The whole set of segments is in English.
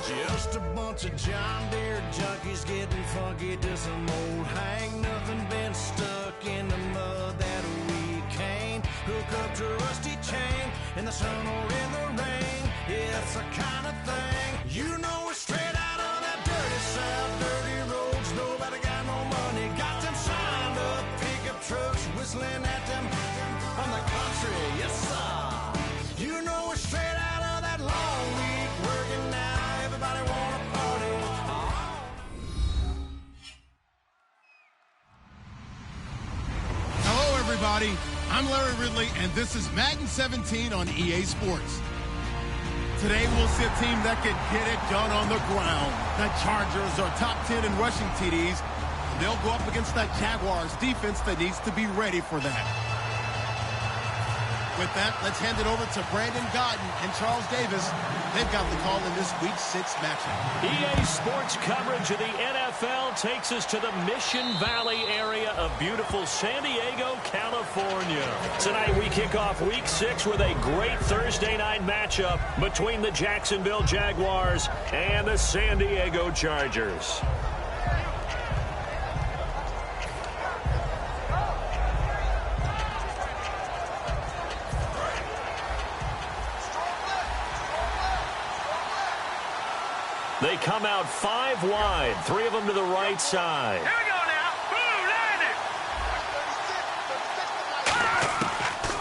Just a bunch of John Deere junkies getting funky to some old hang. Nothing been stuck in the mud that we can't hook up to a rusty chain in the sun or in the rain. Yeah, it's the kind of thing, you know, we're straight out of that dirty south. Dirty roads, nobody got no money. Got them signed up pickup trucks whistling at them on the country. Yes, sir. You know, we're straight out of that long week working now. Everybody wanna party. Hello, everybody. I'm Larry Ridley, and this is Madden 17 on EA Sports. Today, we'll see a team that can get it done on the ground. The Chargers are top 10 in rushing TDs. They'll go up against that Jaguars defense that needs to be ready for that. With that, let's hand it over to Brandon Godden and Charles Davis. They've got the call in this Week 6 matchup. EA Sports coverage of the NFL takes us to the Mission Valley area of beautiful San Diego, California. Tonight we kick off Week 6 with a great Thursday night matchup between the Jacksonville Jaguars and the San Diego Chargers. They come out 5 wide, 3 of them to the right side. Here we go now. Boom, landed.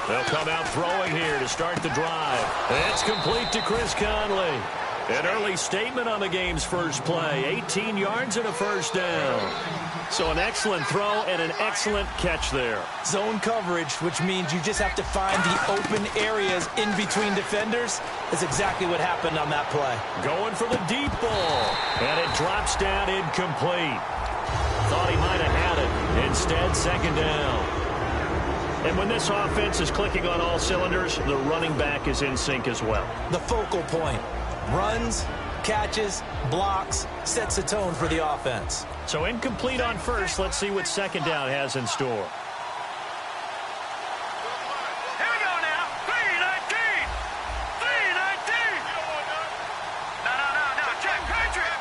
They'll come out throwing here to start the drive. It's complete to Chris Conley. An early statement on the game's first play. 18 yards and a first down. So an excellent throw and an excellent catch there. Zone coverage, which means you just have to find the open areas in between defenders. That's exactly what happened on that play. Going for the deep ball. And it drops down incomplete. Thought he might have had it. Instead, second down. And when this offense is clicking on all cylinders, the running back is in sync as well. The focal point. Runs, catches, blocks, sets the tone for the offense. So incomplete on first. Let's see what second down has in store. Here we go now. 3-19. 3-19. No. Check. Patrick.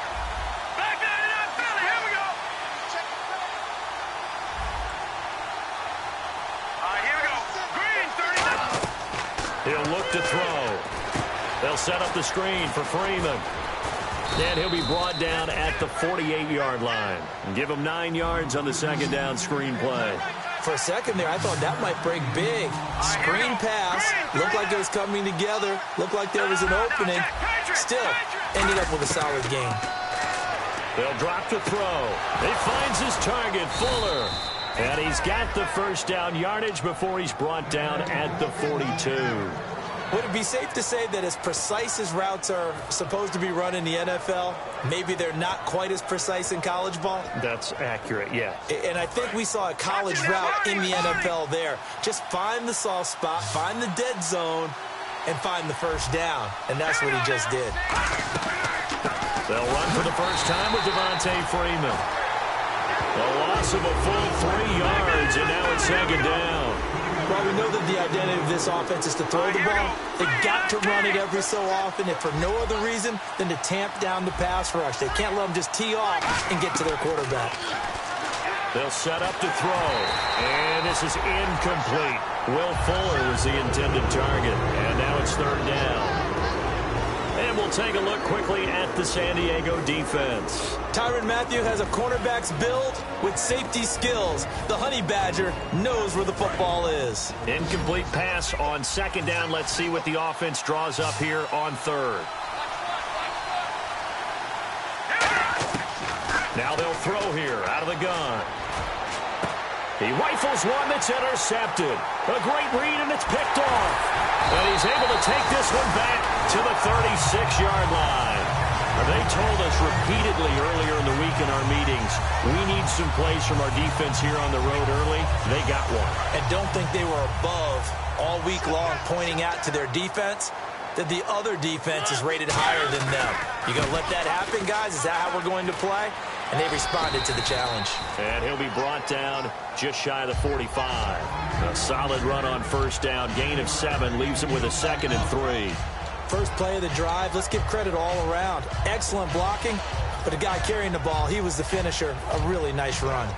Back down in that Philly. Here we go. All right, here we go. Green, 39. He'll look to throw. They'll set up the screen for Freeman. And he'll be brought down at the 48-yard line. And give him 9 yards on the second down screen play. For a second there, I thought that might break big. Screen pass. Looked like it was coming together. Looked like there was an opening. Still, ended up with a solid game. They'll drop to throw. He finds his target, Fuller. And he's got the first down yardage before he's brought down at the 42. Would it be safe to say that as precise as routes are supposed to be run in the NFL, maybe they're not quite as precise in college ball? That's accurate, yeah. And I think we saw a college route in the NFL there. Just find the soft spot, find the dead zone, and find the first down. And that's what he just did. They'll run for the first time with Devontae Freeman. A loss of a full 3 yards, and now it's second down. Well, we know that the identity of this offense is to throw the ball. They've got to run it every so often, if for no other reason than to tamp down the pass rush. They can't let them just tee off and get to their quarterback. They'll set up to throw, and this is incomplete. Will Fuller was the intended target, and now it's third down. And we'll take a look quickly at the San Diego defense. Tyrann Mathieu has a cornerback's build with safety skills. The Honey Badger knows where the football is. Incomplete pass on second down. Let's see what the offense draws up here on third. Now they'll throw here out of the gun. He rifles one that's intercepted. A great read, and it's picked off. And he's able to take this one back to the 36-yard line. They told us repeatedly earlier in the week in our meetings, we need some plays from our defense here on the road early. They got one. And don't think they were above all week long pointing out to their defense that the other defense is rated higher than them. You going to let that happen, guys? Is that how we're going to play? And they responded to the challenge. And he'll be brought down just shy of the 45. A solid run on first down. Gain of 7 leaves him with a 2nd and 3. First play of the drive, let's give credit all around. Excellent blocking, but the guy carrying the ball, he was the finisher. A really nice run.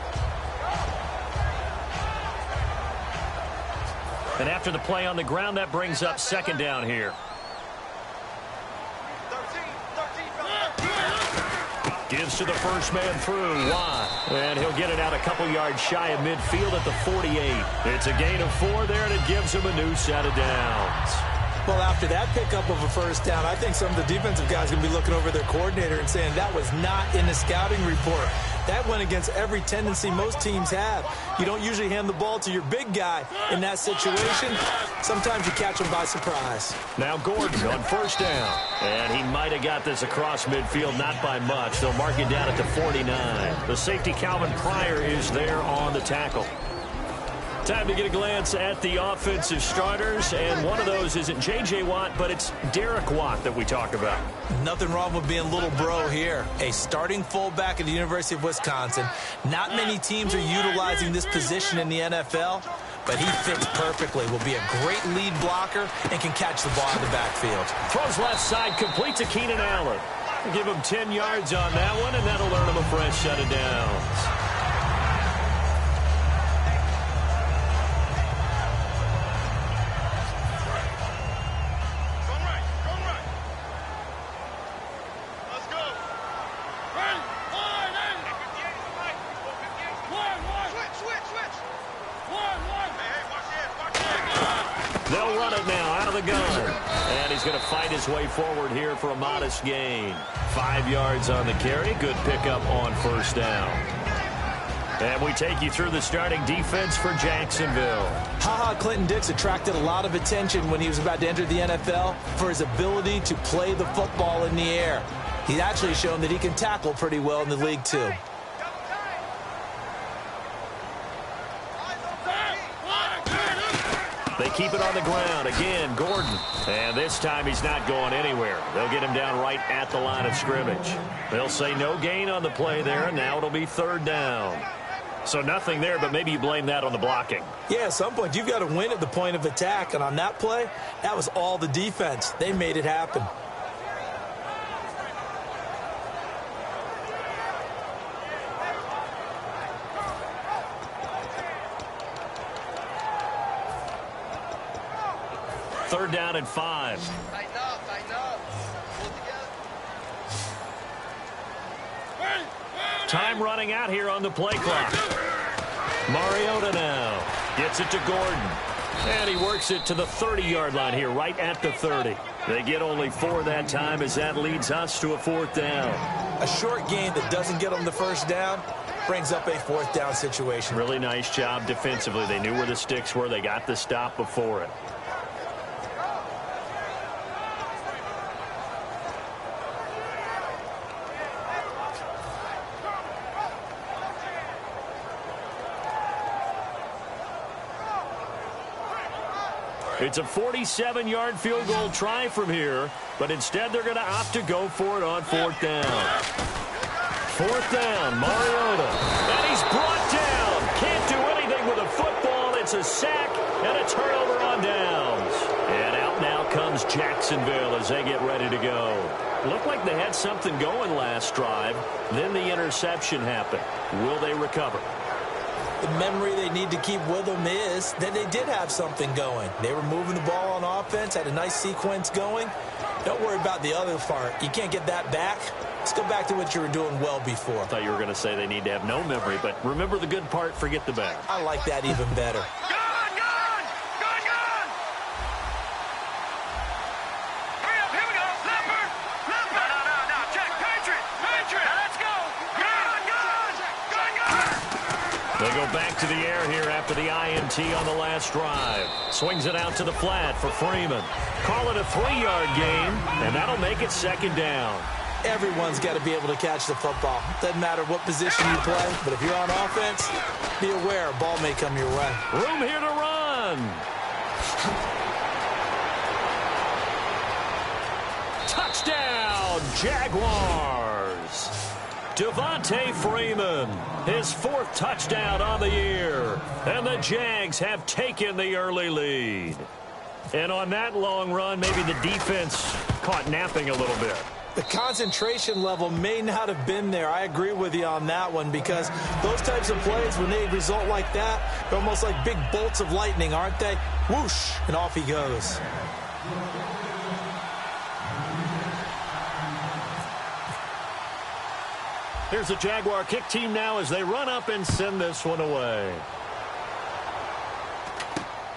And after the play on the ground, that brings up second down here. Gives to the first man through, Watt. And he'll get it out a couple yards shy of midfield at the 48. It's a gain of 4 there, and it gives him a new set of downs. Well, after that pickup of a first down, I think some of the defensive guys are going to be looking over their coordinator and saying that was not in the scouting report. That went against every tendency most teams have. You don't usually hand the ball to your big guy in that situation. Sometimes you catch him by surprise. Now Gordon on first down. And he might have got this across midfield, not by much. They'll mark it down at the 49. The safety, Calvin Pryor, is there on the tackle. Time to get a glance at the offensive starters, and one of those isn't J.J. Watt, but it's Derek Watt that we talk about. Nothing wrong with being little bro here. A starting fullback at the University of Wisconsin. Not many teams are utilizing this position in the NFL, but he fits perfectly. Will be a great lead blocker and can catch the ball in the backfield. Throws left side, complete to Keenan Allen. Give him 10 yards on that one, and that'll earn him a fresh set of downs. They'll run it now out of the gun. And he's going to fight his way forward here for a modest gain. 5 yards on the carry. Good pickup on first down. And we take you through the starting defense for Jacksonville. Clinton-Dix attracted a lot of attention when he was about to enter the NFL for his ability to play the football in the air. He's actually shown that he can tackle pretty well in the league, too. They keep it on the ground. Again, Gordon. And this time he's not going anywhere. They'll get him down right at the line of scrimmage. They'll say no gain on the play there, and now it'll be third down. So nothing there, but maybe you blame that on the blocking. Yeah, at some point you've got to win at the point of attack, and on that play, that was all the defense. They made it happen. Third down and 5. Tighten up. Pull together. Time running out here on the play clock. Mariota now gets it to Gordon. And he works it to the 30-yard line here, right at the 30. They get only 4 that time as that leads us to a fourth down. A short gain that doesn't get them the first down brings up a fourth down situation. Really nice job defensively. They knew where the sticks were. They got the stop before it. It's a 47-yard field goal try from here, but instead they're going to opt to go for it on fourth down. Fourth down, Mariota. And he's brought down. Can't do anything with a football. It's a sack and a turnover on downs. And out now comes Jacksonville as they get ready to go. Looked like they had something going last drive. Then the interception happened. Will they recover? The memory they need to keep with them is that they did have something going. They were moving the ball on offense, had a nice sequence going. Don't worry about the other part. You can't get that back. Let's go back to what you were doing well before. I thought you were going to say they need to have no memory, but remember the good part, forget the bad. I like that even better. They go back to the air here after the INT on the last drive. Swings it out to the flat for Freeman. Call it a 3-yard gain, and that'll make it second down. Everyone's got to be able to catch the football. Doesn't matter what position you play, but if you're on offense, be aware a ball may come your way. Room here to run. Touchdown, Jaguars. Devontae Freeman, his 4th touchdown on the year. And the Jags have taken the early lead. And on that long run, maybe the defense caught napping a little bit. The concentration level may not have been there. I agree with you on that one, because those types of plays, when they result like that, they're almost like big bolts of lightning, aren't they? Whoosh, and off he goes. Here's the Jaguar kick team now as they run up and send this one away.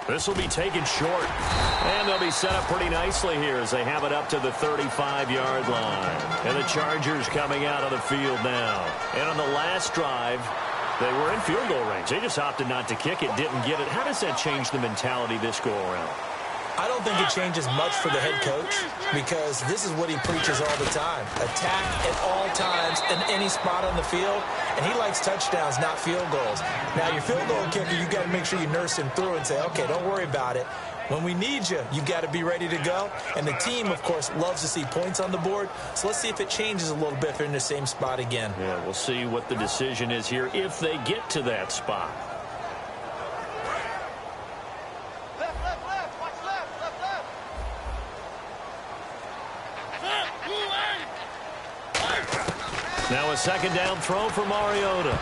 This will be taken short. And they'll be set up pretty nicely here as they have it up to the 35-yard line. And the Chargers coming out of the field now. And on the last drive, they were in field goal range. They just opted not to kick it, didn't get it. How does that change the mentality this go-around? I don't think it changes much for the head coach, because this is what he preaches all the time. Attack at all times in any spot on the field, and he likes touchdowns, not field goals. Now, your field goal kicker, you got to make sure you nurse him through and say, okay, don't worry about it. When we need you, you got to be ready to go. And the team, of course, loves to see points on the board. So let's see if it changes a little bit if they're in the same spot again. Yeah, we'll see what the decision is here if they get to that spot. Now a second down throw for Mariota.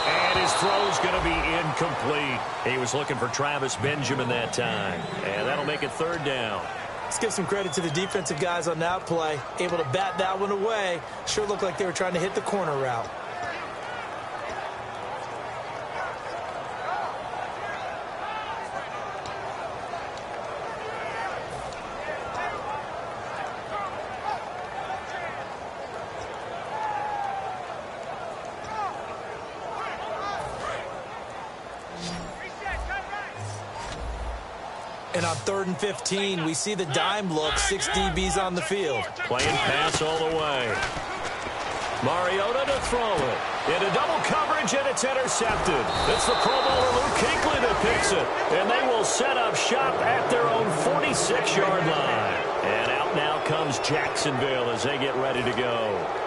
And his throw's going to be incomplete. He was looking for Travis Benjamin that time. And that'll make it third down. Let's give some credit to the defensive guys on that play. Able to bat that one away. Sure looked like they were trying to hit the corner route. And on 3rd and 15, we see the dime look, 6 DBs on the field. Playing pass all the way. Mariota to throw it. Into double coverage, and it's intercepted. It's the Pro Bowler Luke Kuechly that picks it. And they will set up shop at their own 46-yard line. And out now comes Jacksonville as they get ready to go.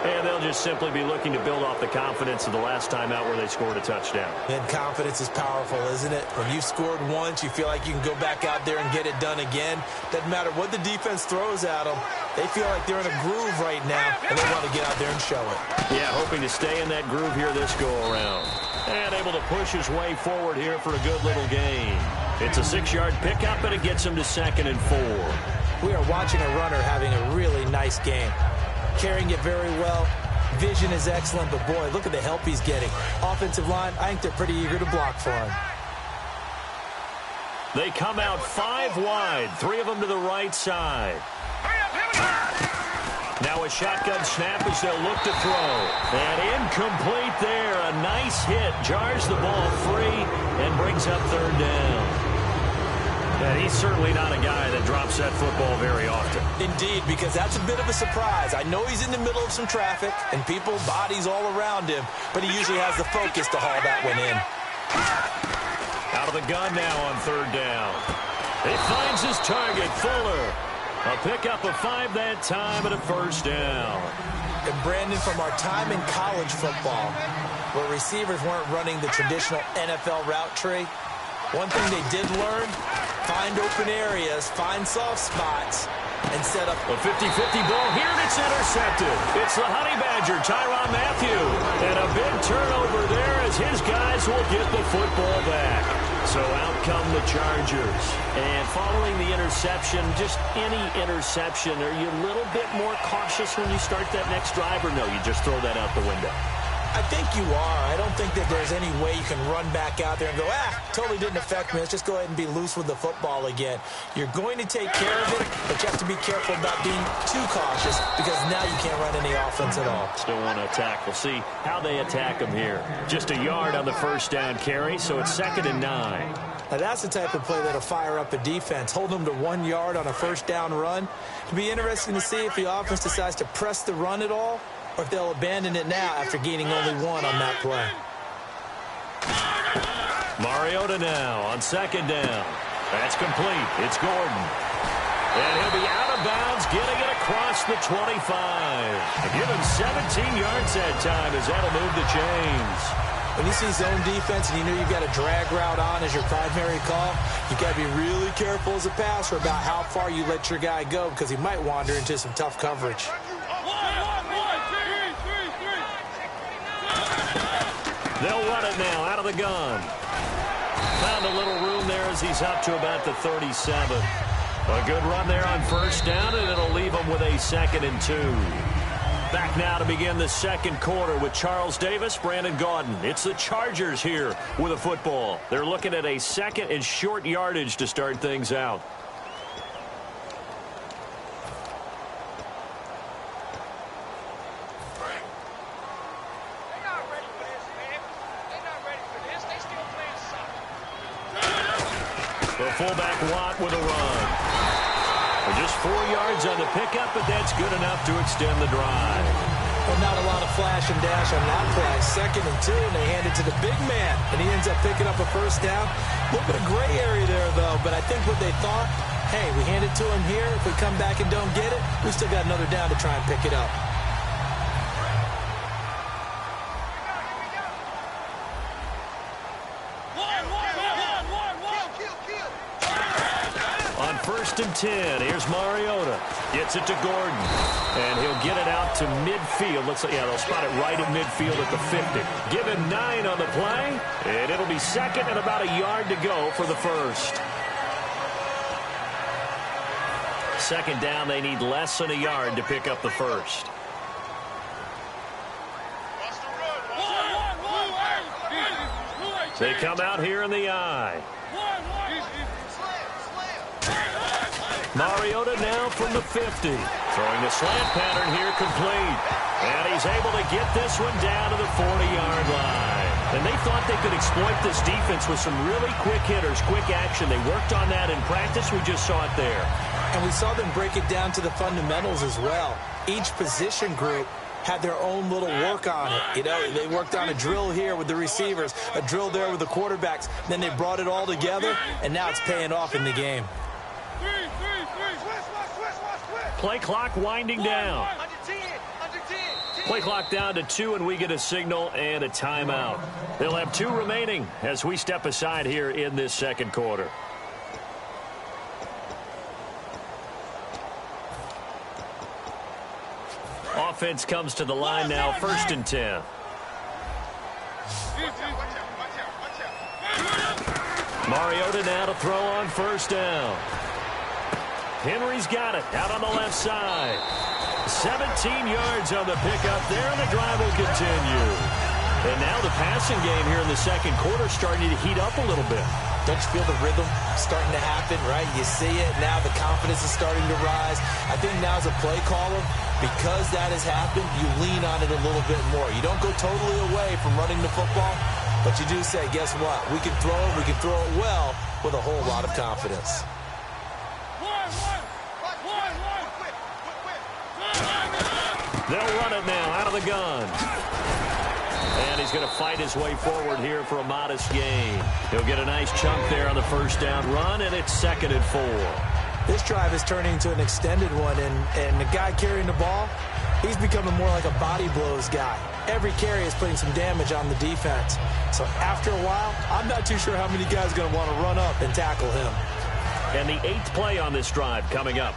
And they'll just simply be looking to build off the confidence of the last time out where they scored a touchdown. And confidence is powerful, isn't it? When you've scored once, you feel like you can go back out there and get it done again. Doesn't matter what the defense throws at them. They feel like they're in a groove right now, and they want to get out there and show it. Yeah, hoping to stay in that groove here this go-around. And able to push his way forward here for a good little gain. It's a 6-yard pickup, and it gets him to 2nd and 4. We are watching a runner having a really nice game. Carrying it very well. Vision is excellent, but boy, look at the help he's getting. Offensive line, I think they're pretty eager to block for him. They come out 5 wide, 3 of them to the right side. Now a shotgun snap as they'll look to throw. And incomplete there. A nice hit. Jars the ball free and brings up 3rd down. And he's certainly not a guy that drops that football very often. Indeed, because that's a bit of a surprise. I know he's in the middle of some traffic and people, bodies all around him, but he usually has the focus to haul that one in. Out of the gun now on 3rd down. He finds his target, Fuller. A pickup of 5 that time and a 1st down. And Brandon, from our time in college football, where receivers weren't running the traditional NFL route tree, one thing they did learn, find open areas, find soft spots, and set up a 50-50 ball here, and it's intercepted. It's the Honey Badger, Tyrann Mathieu. And a big turnover there as his guys will get the football back. So out come the Chargers. And following the interception, just any interception, are you a little bit more cautious when you start that next drive, or no, you just throw that out the window? I think you are. I don't think that there's any way you can run back out there and go, totally didn't affect me. Let's just go ahead and be loose with the football again. You're going to take care of it, but you have to be careful about being too cautious, because now you can't run any offense at all. Still want to attack. We'll see how they attack him here. Just a yard on the 1st down carry, so it's 2nd and 9. Now that's the type of play that'll fire up a defense. Hold them to 1 yard on a 1st down run. It'll be interesting to see if the offense decides to press the run at all, or if they'll abandon it now after gaining only 1 on that play. Mariota now on 2nd down. That's complete. It's Gordon. And he'll be out of bounds, getting it across the 25. Give him 17 yards that time as that'll move the chains. When you see zone defense and you know you've got a drag route on as your primary call, you got to be really careful as a passer about how far you let your guy go because he might wander into some tough coverage. They'll run it now out of the gun. Found a little room there as he's up to about the 37. A good run there on first down, and it'll leave him with a 2nd and 2. Back now to begin the second quarter with Charles Davis, Brandon Gaudin. It's the Chargers here with a football. They're looking at a 2nd and short yardage to start things out. The fullback Watt with a run. Just 4 yards on the pickup, but that's good enough to extend the drive. Well, not a lot of flash and dash on that play. 2nd and 2, and they hand it to the big man, and he ends up picking up a first down. A little bit of gray area there, though, but I think what they thought, hey, we hand it to him here. If we come back and don't get it, we still got another down to try and pick it up. First and 10. Here's Mariota. Gets it to Gordon. And he'll get it out to midfield. Looks like, yeah, they'll spot it right at midfield at the 50. Give him 9 on the play. And it'll be 2nd and about a yard to go for the first. 2nd down, they need less than a yard to pick up the first. They come out here in the eye. Mariota now from the 50. Throwing the slant pattern here complete. And he's able to get this one down to the 40-yard line. And they thought they could exploit this defense with some really quick hitters, quick action. They worked on that in practice. We just saw it there. And we saw them break it down to the fundamentals as well. Each position group had their own little work on it. You know, they worked on a drill here with the receivers, a drill there with the quarterbacks. Then they brought it all together, and now it's paying off in the game. Play clock winding down. Play clock down to 2, and we get a signal and a timeout. They'll have 2 remaining as we step aside here in this second quarter. Offense comes to the line now, 1st and 10. Mariota now to throw on first down. Henry's got it out on the left side. 17 yards on the pickup there, and the drive will continue. And now the passing game here in the second quarter starting to heat up a little bit. Don't you feel the rhythm starting to happen, right? You see it now. The confidence is starting to rise. I think now as a play caller, because that has happened, you lean on it a little bit more. You don't go totally away from running the football, but you do say, guess what? We can throw it. We can throw it well with a whole lot of confidence. They'll run it now out of the gun. And he's going to fight his way forward here for a modest gain. He'll get a nice chunk there on the first down run, and it's 2nd and 4. This drive is turning into an extended one, and the guy carrying the ball, he's becoming more like a body blows guy. Every carry is putting some damage on the defense. So after a while, I'm not too sure how many guys are going to want to run up and tackle him. And the 8th play on this drive coming up.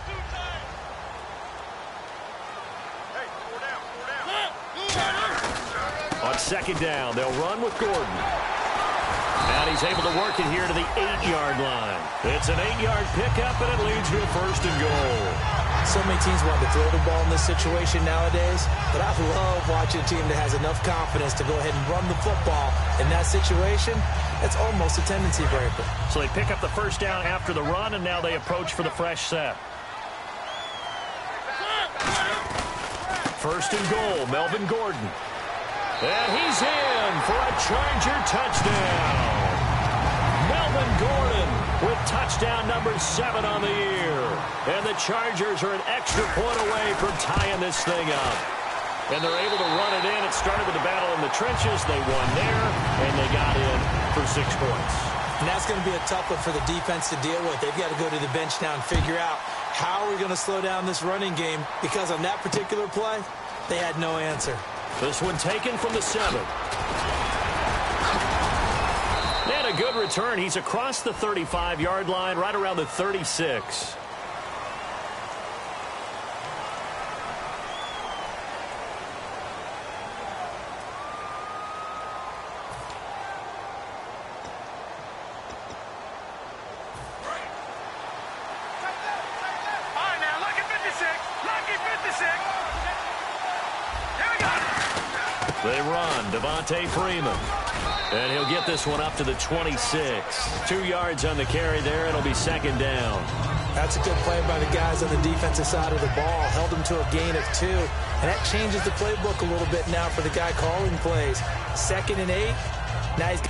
On 2nd down, they'll run with Gordon. And he's able to work it here to the 8-yard line. It's an 8-yard pickup, and it leads to a 1st and goal. So many teams want to throw the ball in this situation nowadays, but I love watching a team that has enough confidence to go ahead and run the football. In that situation, that's almost a tendency breaker. So they pick up the first down after the run, and now they approach for the fresh set. 1st and goal, Melvin Gordon. And he's in for a Charger touchdown. Melvin Gordon with touchdown number 7 on the year. And the Chargers are an extra point away from tying this thing up. And they're able to run it in. It started with the battle in the trenches. They won there, and they got in for 6 points. And that's going to be a tough one for the defense to deal with. They've got to go to the bench now and figure out how are we going to slow down this running game, because on that particular play, they had no answer. This one taken from the 7. good return. He's across the 35-yard line, right around the 36. They run, Devontae Freeman. And he'll get this one up to the 26. 2 yards on the carry there. It'll be second down. That's a good play by the guys on the defensive side of the ball. Held them to a gain of 2. And that changes the playbook a little bit now for the guy calling plays. 2nd and 8. Now he's...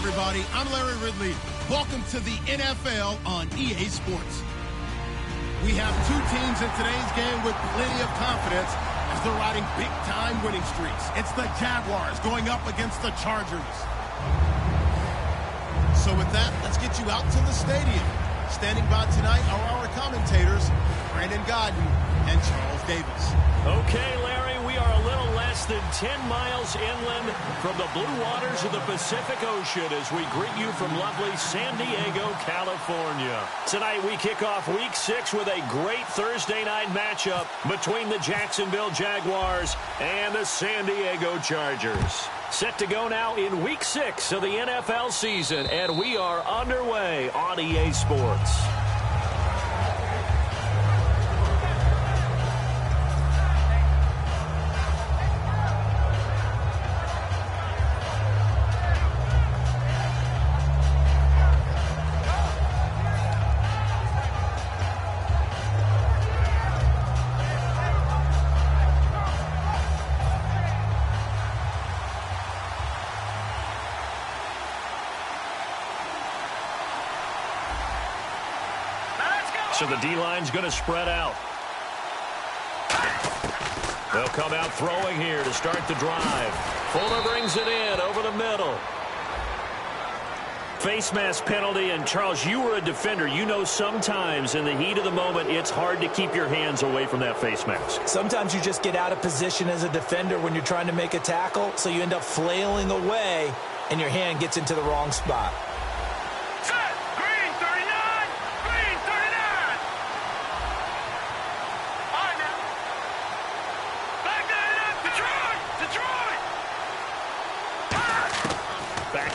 everybody. I'm Larry Ridley. Welcome to the NFL on EA Sports. We have two teams in today's game with plenty of confidence as they're riding big-time winning streaks. It's the Jaguars going up against the Chargers. So with that, let's get you out to the stadium. Standing by tonight are our commentators, Brandon Godden and Charles Davis. Okay, Larry, we are a little less than 10 miles inland from the blue waters of the Pacific Ocean as we greet you from lovely San Diego, California. Tonight we kick off Week 6 with a great Thursday night matchup between the Jacksonville Jaguars and the San Diego Chargers. Set to go now in Week 6 of the NFL season, and we are underway on EA Sports. So the D-line's going to spread out. They'll come out throwing here to start the drive. Fuller brings it in over the middle. Face mask penalty, and Charles, you were a defender. You know sometimes in the heat of the moment, it's hard to keep your hands away from that face mask. Sometimes you just get out of position as a defender when you're trying to make a tackle, so you end up flailing away, and your hand gets into the wrong spot.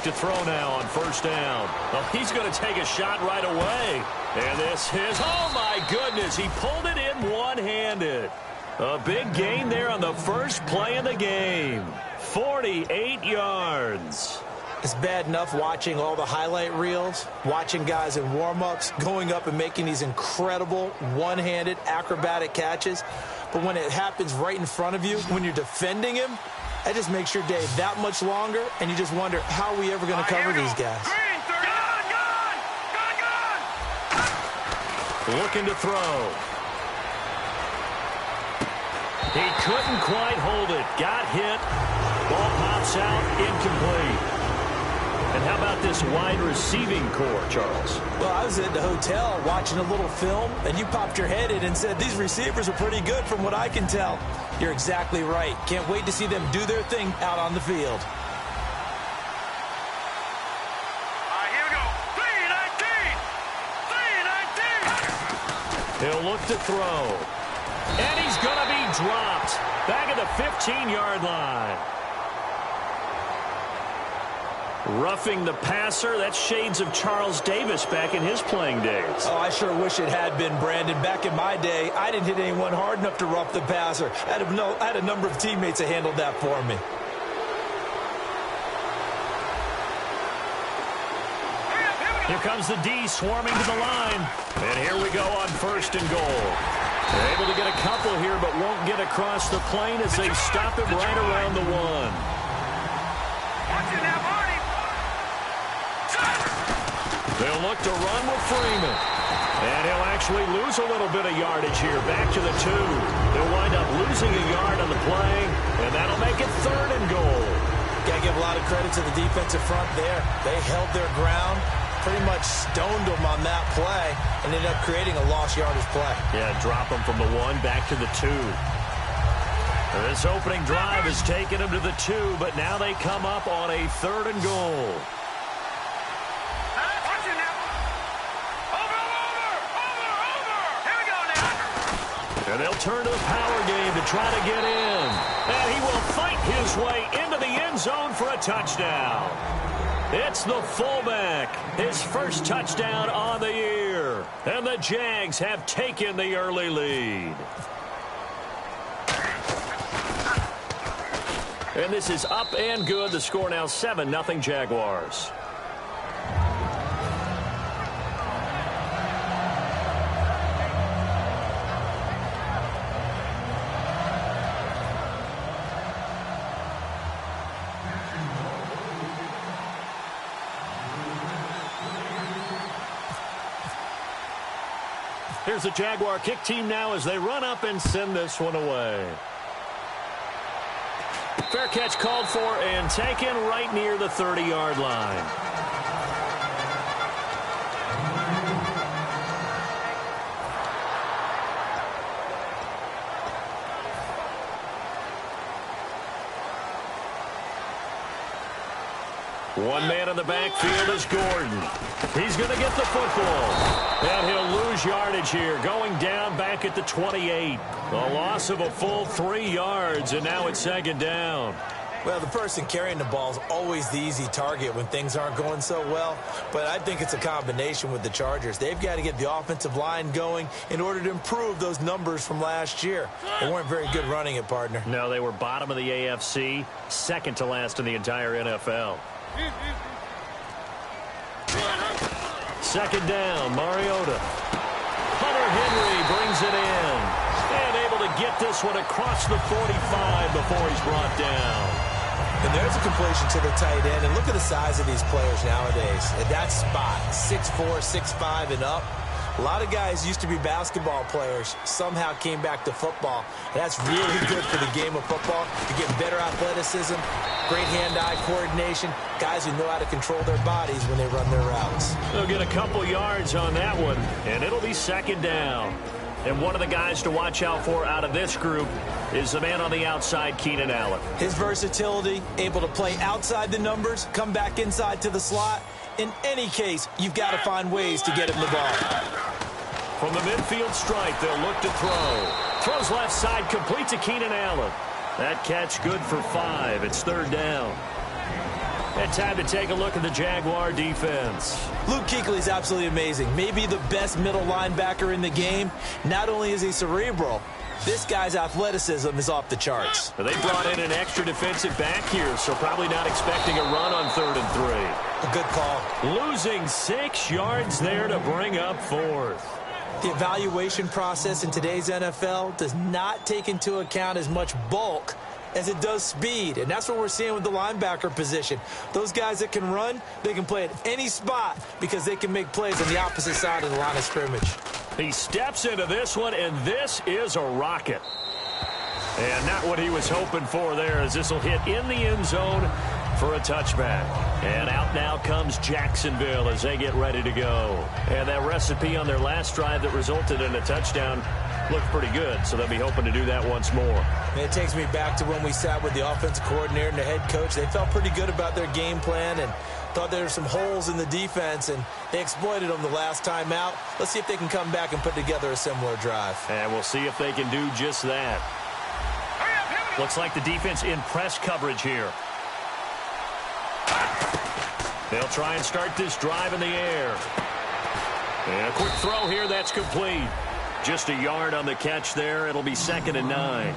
To throw now on first down. Well, he's going to take a shot right away. And this is, oh my goodness, he pulled it in one-handed. A big gain there on the first play of the game. 48 yards. It's bad enough watching all the highlight reels, watching guys in warm-ups, going up and making these incredible one-handed acrobatic catches. But when it happens right in front of you, when you're defending him, that just makes your day that much longer, and you just wonder, how are we ever going to cover these guys? Looking to throw. He couldn't quite hold it. Got hit. Ball pops out, incomplete. And how about this wide receiving core, Charles? Well, I was at the hotel watching a little film, and you popped your head in and said, these receivers are pretty good from what I can tell. You're exactly right. Can't wait to see them do their thing out on the field. All right, here we go. 3-19. He'll look to throw. And he's going to be dropped. Back at the 15-yard line. Roughing the passer, that's shades of Charles Davis back in his playing days. Oh, I sure wish it had been, Brandon. Back in my day, I didn't hit anyone hard enough to rough the passer. I had a number of teammates that handled that for me. Here comes the D swarming to the line. And here we go on first and goal. They're able to get a couple here, but won't get across the plane as they stop him right around the one. They'll look to run with Freeman. And he'll actually lose a little bit of yardage here. Back to the 2. They'll wind up losing a yard on the play, and that'll make it third and goal. Got to give a lot of credit to the defensive front there. They held their ground, pretty much stoned them on that play, and ended up creating a lost yardage play. Yeah, drop them from the 1 back to the 2. This opening drive has taken them to the 2, but now they come up on a third and goal. And they'll turn to the power game to try to get in. And he will fight his way into the end zone for a touchdown. It's the fullback. His first touchdown on the year. And the Jags have taken the early lead. And this is up and good. The score now 7-0 Jaguars. Here's the Jaguar kick team now as they run up and send this one away. Fair catch called for and taken right near the 30-yard line. One man in the backfield is Gordon. He's going to get the football. And he'll lose yardage here, going down back at the 28. A loss of a full 3 yards, and now it's second down. Well, the person carrying the ball is always the easy target when things aren't going so well. But I think it's a combination with the Chargers. They've got to get the offensive line going in order to improve those numbers from last year. They weren't very good running it, partner. No, they were bottom of the AFC, second to last in the entire NFL. Second down, Mariota. Hunter Henry brings it in. And able to get this one across the 45 before he's brought down. And there's a completion to the tight end. And look at the size of these players nowadays. At that spot, 6'4", 6'5", and up. A lot of guys used to be basketball players, somehow came back to football. And that's really good for the game of football. You get better athleticism, great hand-eye coordination, guys who know how to control their bodies when they run their routes. They'll get a couple yards on that one, and it'll be second down. And one of the guys to watch out for out of this group is the man on the outside, Keenan Allen. His versatility, able to play outside the numbers, come back inside to the slot. In any case, you've got to find ways to get him the ball. From the midfield stripe, they'll look to throw. Throws left side, complete to Keenan Allen. That catch good for 5. It's third down. And time to take a look at the Jaguar defense. Luke Kuechly's absolutely amazing. Maybe the best middle linebacker in the game. Not only is he cerebral, this guy's athleticism is off the charts. They brought in an extra defensive back here, so probably not expecting a run on 3rd and 3. A good call. Losing 6 yards there to bring up 4th. The evaluation process in today's NFL does not take into account as much bulk as it does speed, and that's what we're seeing with the linebacker position. Those guys that can run, they can play at any spot because they can make plays on the opposite side of the line of scrimmage. He steps into this one, and this is a rocket. And not what he was hoping for there, as this will hit in the end zone for a touchback. And out now comes Jacksonville as they get ready to go. And that recipe on their last drive that resulted in a touchdown looked pretty good, so they'll be hoping to do that once more. And it takes me back to when we sat with the offensive coordinator and the head coach. They felt pretty good about their game plan and thought there were some holes in the defense, and they exploited them the last time out. Let's see if they can come back and put together a similar drive. And we'll see if they can do just that. Looks like the defense in press coverage here. They'll try and start this drive in the air. And a quick throw here, that's complete. Just a yard on the catch there. It'll be 2nd and 9.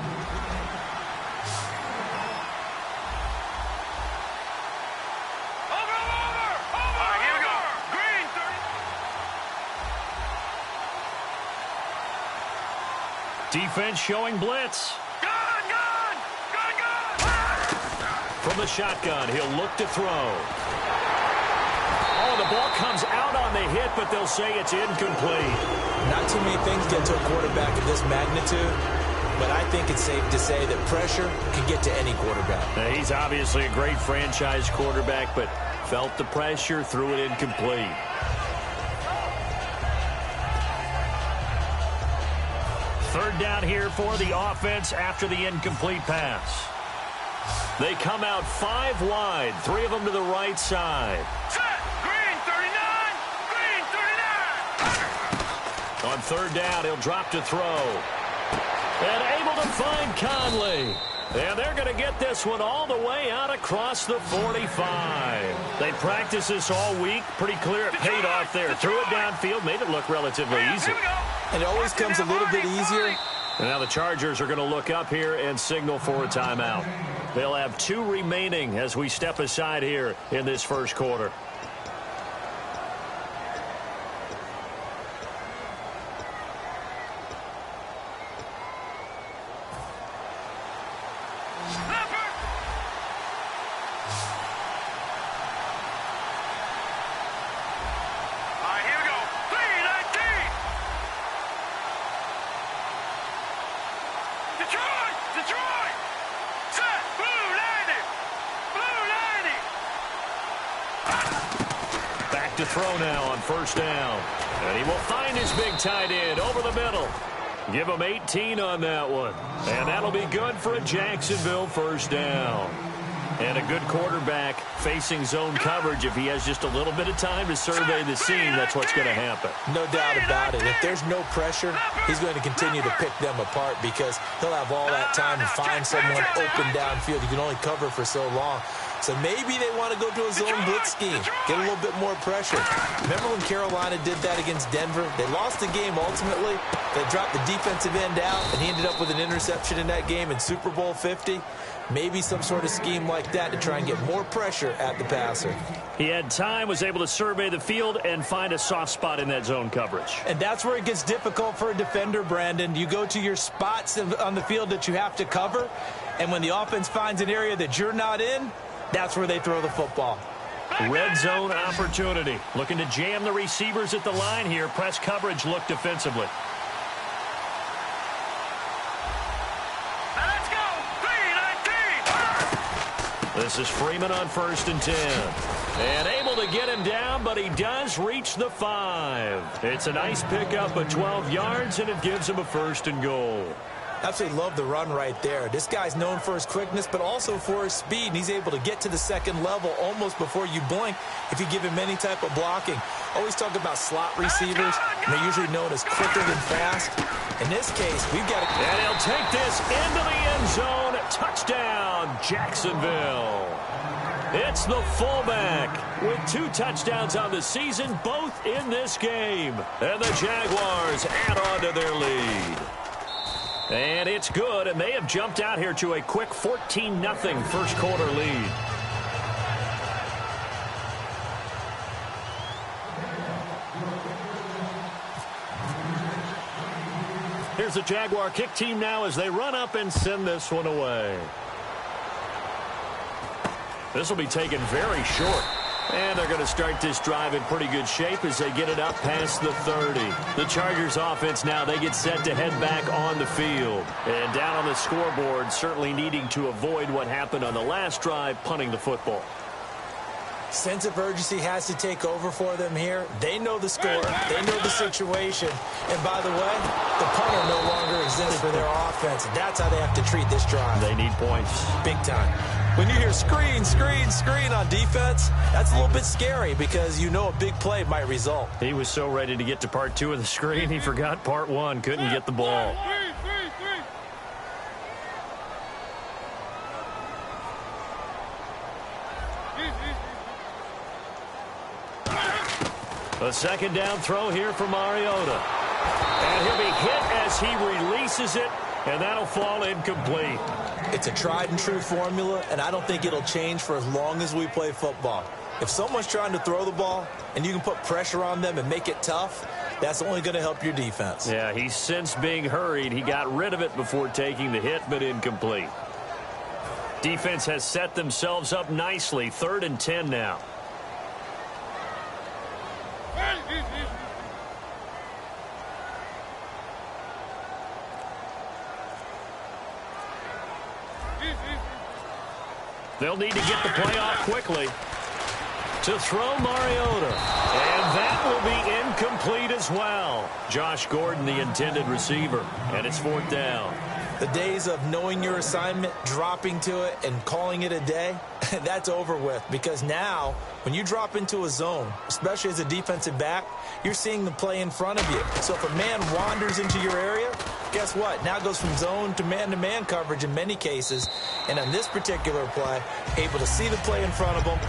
Defense showing blitz. Gun! From the shotgun, he'll look to throw. Oh, the ball comes out on the hit, but they'll say it's incomplete. Not too many things get to a quarterback of this magnitude, but I think it's safe to say that pressure can get to any quarterback. Now, he's obviously a great franchise quarterback, but felt the pressure, threw it incomplete. Third down here for the offense after the incomplete pass. They come out 5 wide, 3 of them to the right side. Set! Green 39! Green 39! On third down, he'll drop to throw. And able to find Conley. And they're going to get this one all the way out across the 45. They practiced this all week. Pretty clear it paid off there. Threw it downfield, made it look relatively easy. And it always comes a little bit easier. And now the Chargers are going to look up here and signal for a timeout. They'll have 2 remaining as we step aside here in this first quarter. Detroit! Set! Blue throw now on first down. And he will find his big tight end over the middle. Give him 18 on that one. And that'll be good for a Jacksonville first down. And a good quarterback facing zone coverage. If he has just a little bit of time to survey the scene, that's what's going to happen. No doubt about it. If there's no pressure, he's going to continue to pick them apart because he'll have all that time to find someone open downfield. You can only cover for so long. So maybe they want to go to a zone blitz scheme, get a little bit more pressure. Remember when Carolina did that against Denver? They lost the game ultimately. They dropped the defensive end out, and he ended up with an interception in that game in Super Bowl 50. Maybe some sort of scheme like that to try and get more pressure at the passer. He had time, was able to survey the field and find a soft spot in that zone coverage. And that's where it gets difficult for a defender, Brandon. You go to your spots on the field that you have to cover, and when the offense finds an area that you're not in, that's where they throw the football. Red zone opportunity. Looking to jam the receivers at the line here. Press coverage look defensively. Let's go. 3-19. This is Freeman on 1st and 10. And able to get him down, but he does reach the 5. It's a nice pickup of 12 yards, and it gives him a 1st and goal. Absolutely love the run right there. This guy's known for his quickness, but also for his speed, and he's able to get to the second level almost before you blink if you give him any type of blocking. Always talk about slot receivers, and they're usually known as quicker than fast. In this case, we've got to... And he'll take this into the end zone. Touchdown, Jacksonville. It's the fullback with 2 touchdowns on the season, both in this game. And the Jaguars add on to their lead. And it's good, and they have jumped out here to a quick 14-0 first quarter lead. Here's the Jaguar kick team now as they run up and send this one away. This will be taken very short. And they're going to start this drive in pretty good shape as they get it up past the 30. The Chargers offense now, they get set to head back on the field. And down on the scoreboard, certainly needing to avoid what happened on the last drive, punting the football. Sense of urgency has to take over for them here. They know the score. They know the situation. And by the way, the punter no longer exists for their offense. That's how they have to treat this drive. They need points. Big time. When you hear screen, screen, screen on defense, that's a little bit scary because you know a big play might result. He was so ready to get to part 2 of the screen, he forgot part 1, couldn't get the ball. A second down throw here for Mariota. And he'll be hit as he releases it, and that'll fall incomplete. It's a tried-and-true formula, and I don't think it'll change for as long as we play football. If someone's trying to throw the ball and you can put pressure on them and make it tough, that's only going to help your defense. Yeah, he's since being hurried. He got rid of it before taking the hit, but incomplete. Defense has set themselves up nicely. 3rd and 10 now. They'll need to get the play off quickly. To throw Mariota. And that will be incomplete as well. Josh Gordon, the intended receiver. And it's 4th down. The days of knowing your assignment, dropping to it, and calling it a day, that's over with. Because now, when you drop into a zone, especially as a defensive back, you're seeing the play in front of you. So if a man wanders into your area, guess what? Now it goes from zone to man coverage in many cases. And on this particular play, able to see the play in front of him,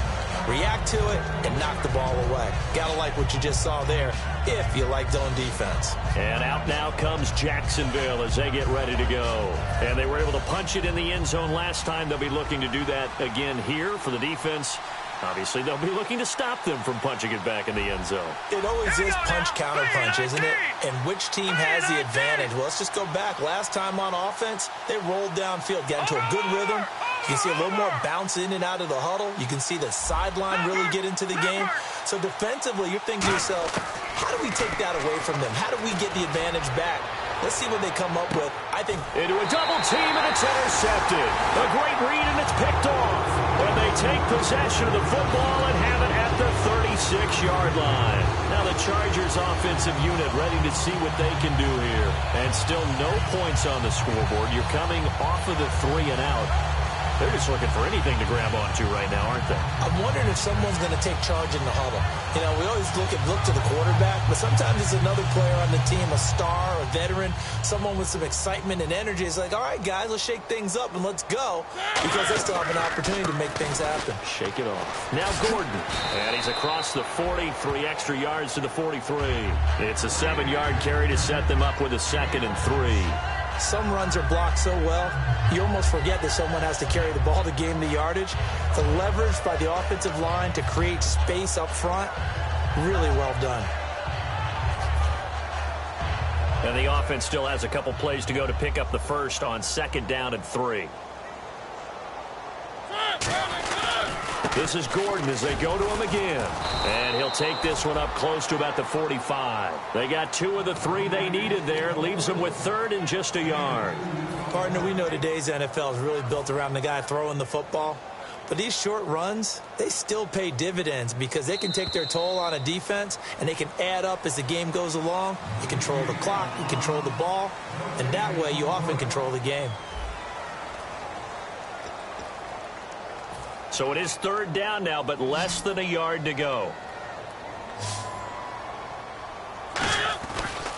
react to it, and knock the ball away. Gotta like what you just saw there, if you like zone defense. And out now comes Jacksonville as they get ready to go. And they were able to punch it in the end zone last time. They'll be looking to do that again here for the defense. Obviously, they'll be looking to stop them from punching it back in the end zone. It always is punch-counter-punch, isn't it? And which team has the advantage? Well, let's just go back. Last time on offense, they rolled downfield, got into a good rhythm. You can see a little more bounce in and out of the huddle. You can see the sideline really get into the game. So defensively, you're thinking to yourself, how do we take that away from them? How do we get the advantage back? Let's see what they come up with. I I think... Into a double team, and it's intercepted. A great read, and it's picked off. And they take possession of the football and have it at the 36-yard line. Now the Chargers offensive unit ready to see what they can do here. And still no points on the scoreboard. You're coming off of the 3 and out. They're just looking for anything to grab onto right now, aren't they? I'm wondering if someone's going to take charge in the huddle. You know, we always look to the quarterback, but sometimes it's another player on the team, a star, a veteran, someone with some excitement and energy. It's like, all right, guys, let's shake things up and let's go, because they still have an opportunity to make things happen. Shake it off. Now Gordon, and he's across the 40, 3 extra yards to the 43. It's a 7-yard carry to set them up with a 2nd and 3. Some runs are blocked so well, you almost forget that someone has to carry the ball to gain the yardage. The leverage by the offensive line to create space up front, really well done. And the offense still has a couple plays to go to pick up the first on 2nd down and 3. This is Gordon as they go to him again. And he'll take this one up close to about the 45. They got 2 of the 3 they needed there. It leaves them with 3rd and just a yard. Partner, we know today's NFL is really built around the guy throwing the football. But these short runs, they still pay dividends because they can take their toll on a defense and they can add up as the game goes along. You control the clock, you control the ball, and that way you often control the game. So it is 3rd down now, but less than a yard to go.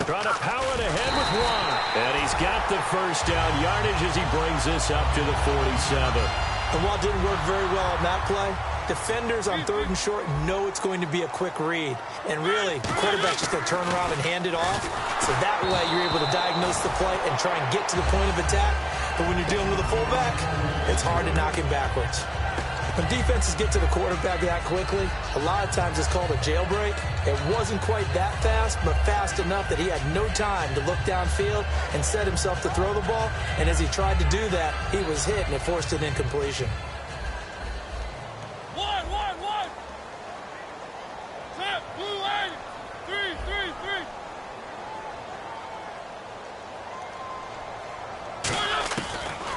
Trying to power it ahead with 1. And he's got the first down yardage as he brings this up to the 47. And while it didn't work very well on that play, defenders on 3rd and short know it's going to be a quick read. And really, the quarterback's just going to turn around and hand it off. So that way you're able to diagnose the play and try and get to the point of attack. But when you're dealing with a fullback, it's hard to knock him backwards. When defenses get to the quarterback that quickly, a lot of times it's called a jailbreak. It wasn't quite that fast, but fast enough that he had no time to look downfield and set himself to throw the ball. And as he tried to do that, he was hit, and it forced an incompletion. One. Set, blue line. 3.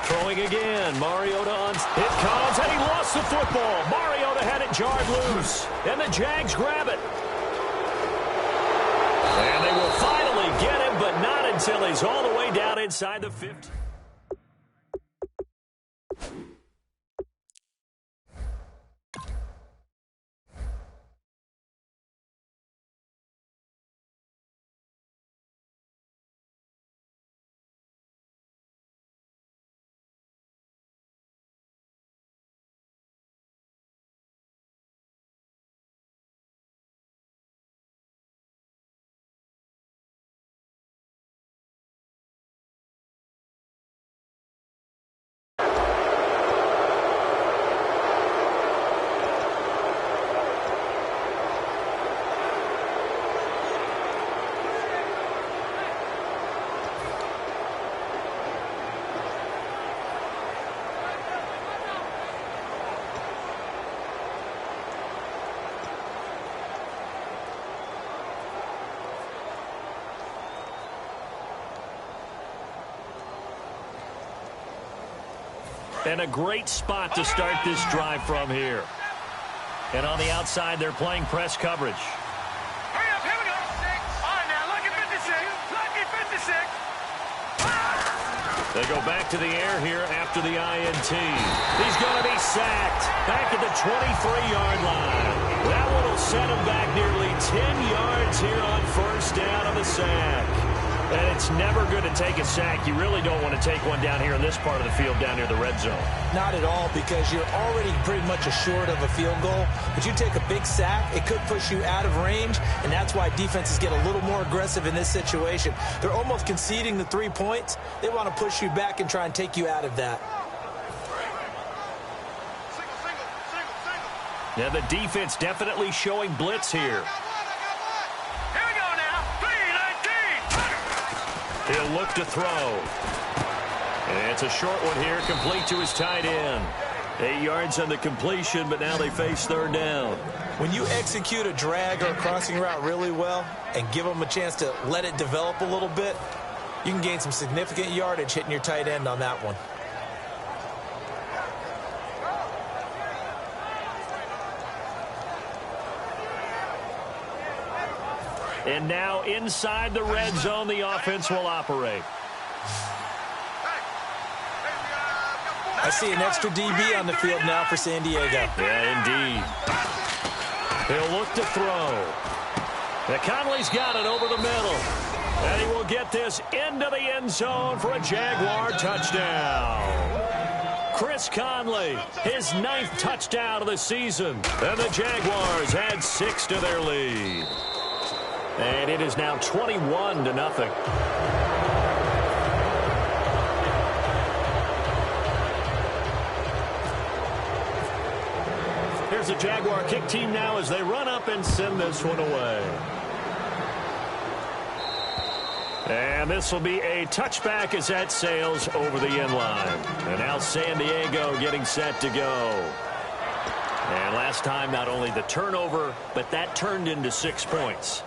Throwing again. Mariota on. It comes, and he lost the football. Mariota had it jarred loose, and the Jags grab it. And they will finally get him, but not until he's all the way down inside the 50. And a great spot to start this drive from here. And on the outside, they're playing press coverage. Hurry up, here we go. All right, now, lucky 56. They go back to the air here after the INT. He's going to be sacked back at the 23-yard line. That one will set him back nearly 10 yards here on 1st down on the sack. And it's never good to take a sack. You really don't want to take one down here in this part of the field down near the red zone. Not at all, because you're already pretty much assured of a field goal. But you take a big sack, it could push you out of range, and that's why defenses get a little more aggressive in this situation. They're almost conceding the 3 points. They want to push you back and try and take you out of that. Yeah, the defense definitely showing blitz here. He'll look to throw. And it's a short one here, complete to his tight end. 8 yards on the completion, but now they face 3rd down. When you execute a drag or a crossing route really well and give them a chance to let it develop a little bit, You can gain some significant yardage hitting your tight end on that one. And now inside the red zone, the offense will operate. I see an extra DB on the field now for San Diego. Yeah, indeed. He'll look to throw. And Conley's got it over the middle. And he will get this into the end zone for a Jaguar touchdown. Chris Conley, his 9th touchdown of the season. And the Jaguars add 6 to their lead. And it is now 21-0. Here's the Jaguar kick team now as they run up and send this one away. And this will be a touchback as that sails over the end line. And now San Diego getting set to go. And last time, not only the turnover, but that turned into 6 points.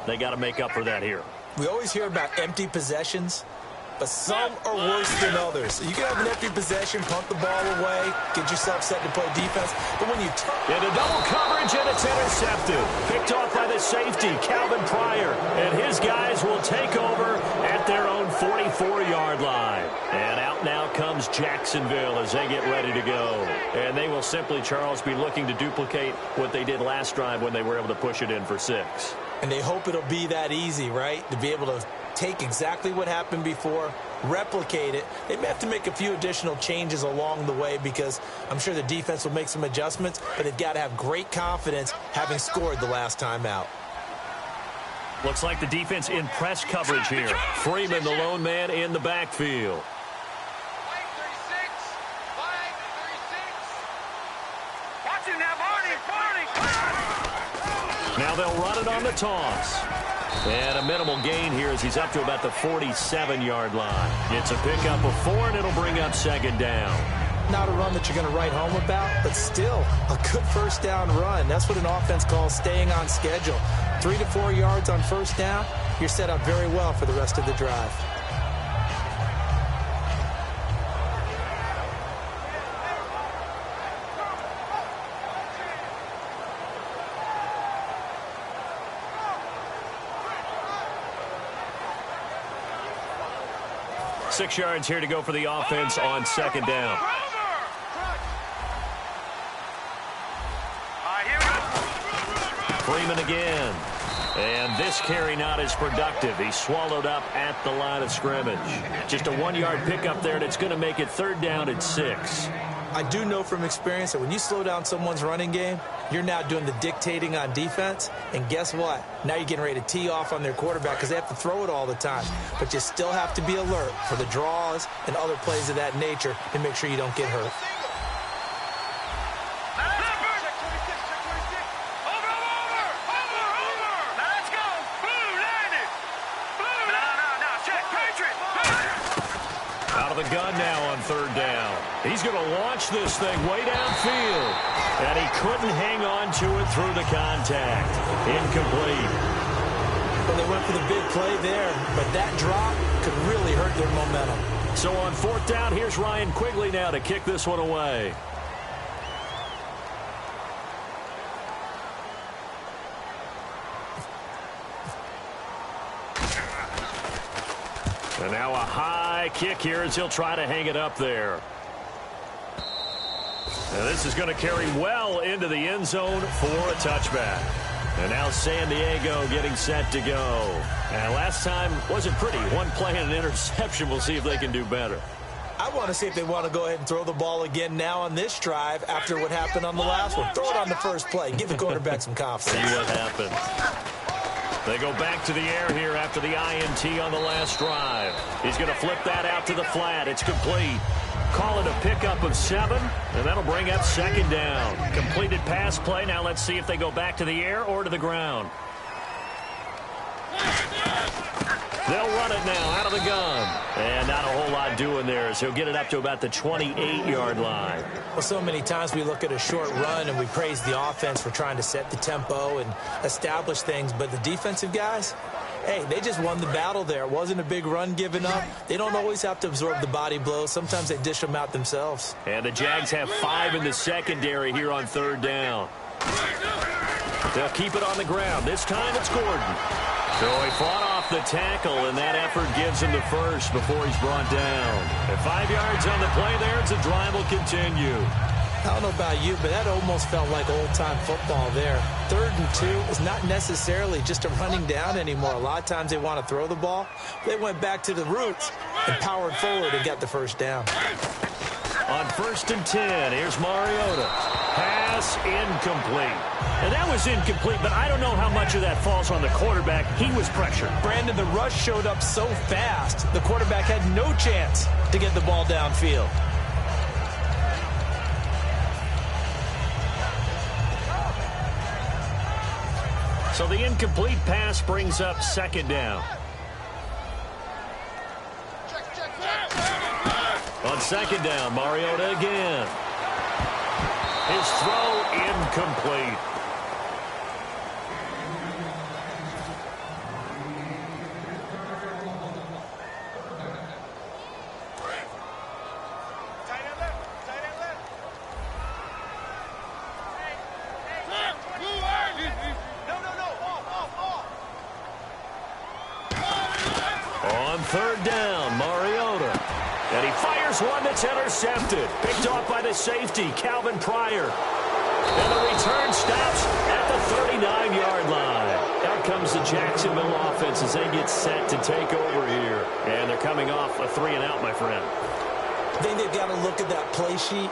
They got to make up for that here. We always hear about empty possessions, but some are worse than others. You can have an empty possession, punt the ball away, get yourself set to play defense, but when you turn... Into double coverage, and it's intercepted. Picked off by the safety, Calvin Pryor, and his guys will take over at their own 44-yard line. And out now comes Jacksonville as they get ready to go. And they will simply, Charles, be looking to duplicate what they did last drive when they were able to push it in for 6. And they hope it'll be that easy, right? To be able to take exactly what happened before, replicate it. They may have to make a few additional changes along the way because I'm sure the defense will make some adjustments, but they've got to have great confidence having scored the last time out. Looks like the defense in press coverage here. Freeman, the lone man, in the backfield. Watch him now, Barney. Now they'll run it on the toss. And a minimal gain here as he's up to about the 47-yard line. It's a pickup of 4, and it'll bring up 2nd down. Not a run that you're going to write home about, but still a good first down run. That's what an offense calls staying on schedule. 3 to 4 yards on first down, you're set up very well for the rest of the drive. Six yards here to go for the offense on 2nd down. Freeman again. And this carry not as productive. He's swallowed up at the line of scrimmage. Just a 1-yard pickup there, and it's going to make it 3rd down at 6. I do know from experience that when you slow down someone's running game, you're now doing the dictating on defense. And guess what? Now you're getting ready to tee off on their quarterback because they have to throw it all the time. But you still have to be alert for the draws and other plays of that nature to make sure you don't get hurt. The gun now on 3rd down. He's going to launch this thing way downfield. And he couldn't hang on to it through the contact. Incomplete. Well, they went for the big play there, but that drop could really hurt their momentum. So on 4th down, here's Ryan Quigley now to kick this one away. And now a high kick here as he'll try to hang it up there. And this is going to carry well into the end zone for a touchback. And now San Diego getting set to go. And last time wasn't pretty. One play and an interception. We'll see if they can do better. I want to see if they want to go ahead and throw the ball again now on this drive after what happened on the last one. Throw it on the first play. Give the quarterback some confidence. See what happens. They go back to the air here after the INT on the last drive. He's going to flip that out to the flat. It's complete. Call it a pickup of 7, and that'll bring up 2nd down. Completed pass play. Now let's see if they go back to the air or to the ground. They'll run it now out of the gun. And not a whole lot doing there as he'll get it up to about the 28-yard line. Well, so many times we look at a short run and we praise the offense for trying to set the tempo and establish things. But the defensive guys, hey, they just won the battle there. It wasn't a big run given up. They don't always have to absorb the body blows. Sometimes they dish them out themselves. And the Jags have 5 in the secondary here on 3rd down. They'll keep it on the ground. This time it's Gordon. So he fought off the tackle, and that effort gives him the first before he's brought down. And 5 yards on the play there as the drive will continue. I don't know about you, but that almost felt like old-time football there. 3rd and 2 is not necessarily just a running down anymore. A lot of times they want to throw the ball. They went back to the roots and powered forward and got the first down. On 1st and 10, here's Mariota. Pass incomplete. And that was incomplete, but I don't know how much of that falls on the quarterback. He was pressured. Brandon, the rush showed up so fast, the quarterback had no chance to get the ball downfield. So the incomplete pass brings up 2nd down. On 2nd down, Mariota again. His throw incomplete. On 3rd down, Mariota. And he fires one that's intercepted. Picked off by the safety, Calvin Pryor. And the return stops at the 39-yard line. Out comes the Jacksonville offense as they get set to take over here. And they're coming off a 3-and-out, my friend. I think they've got to look at that play sheet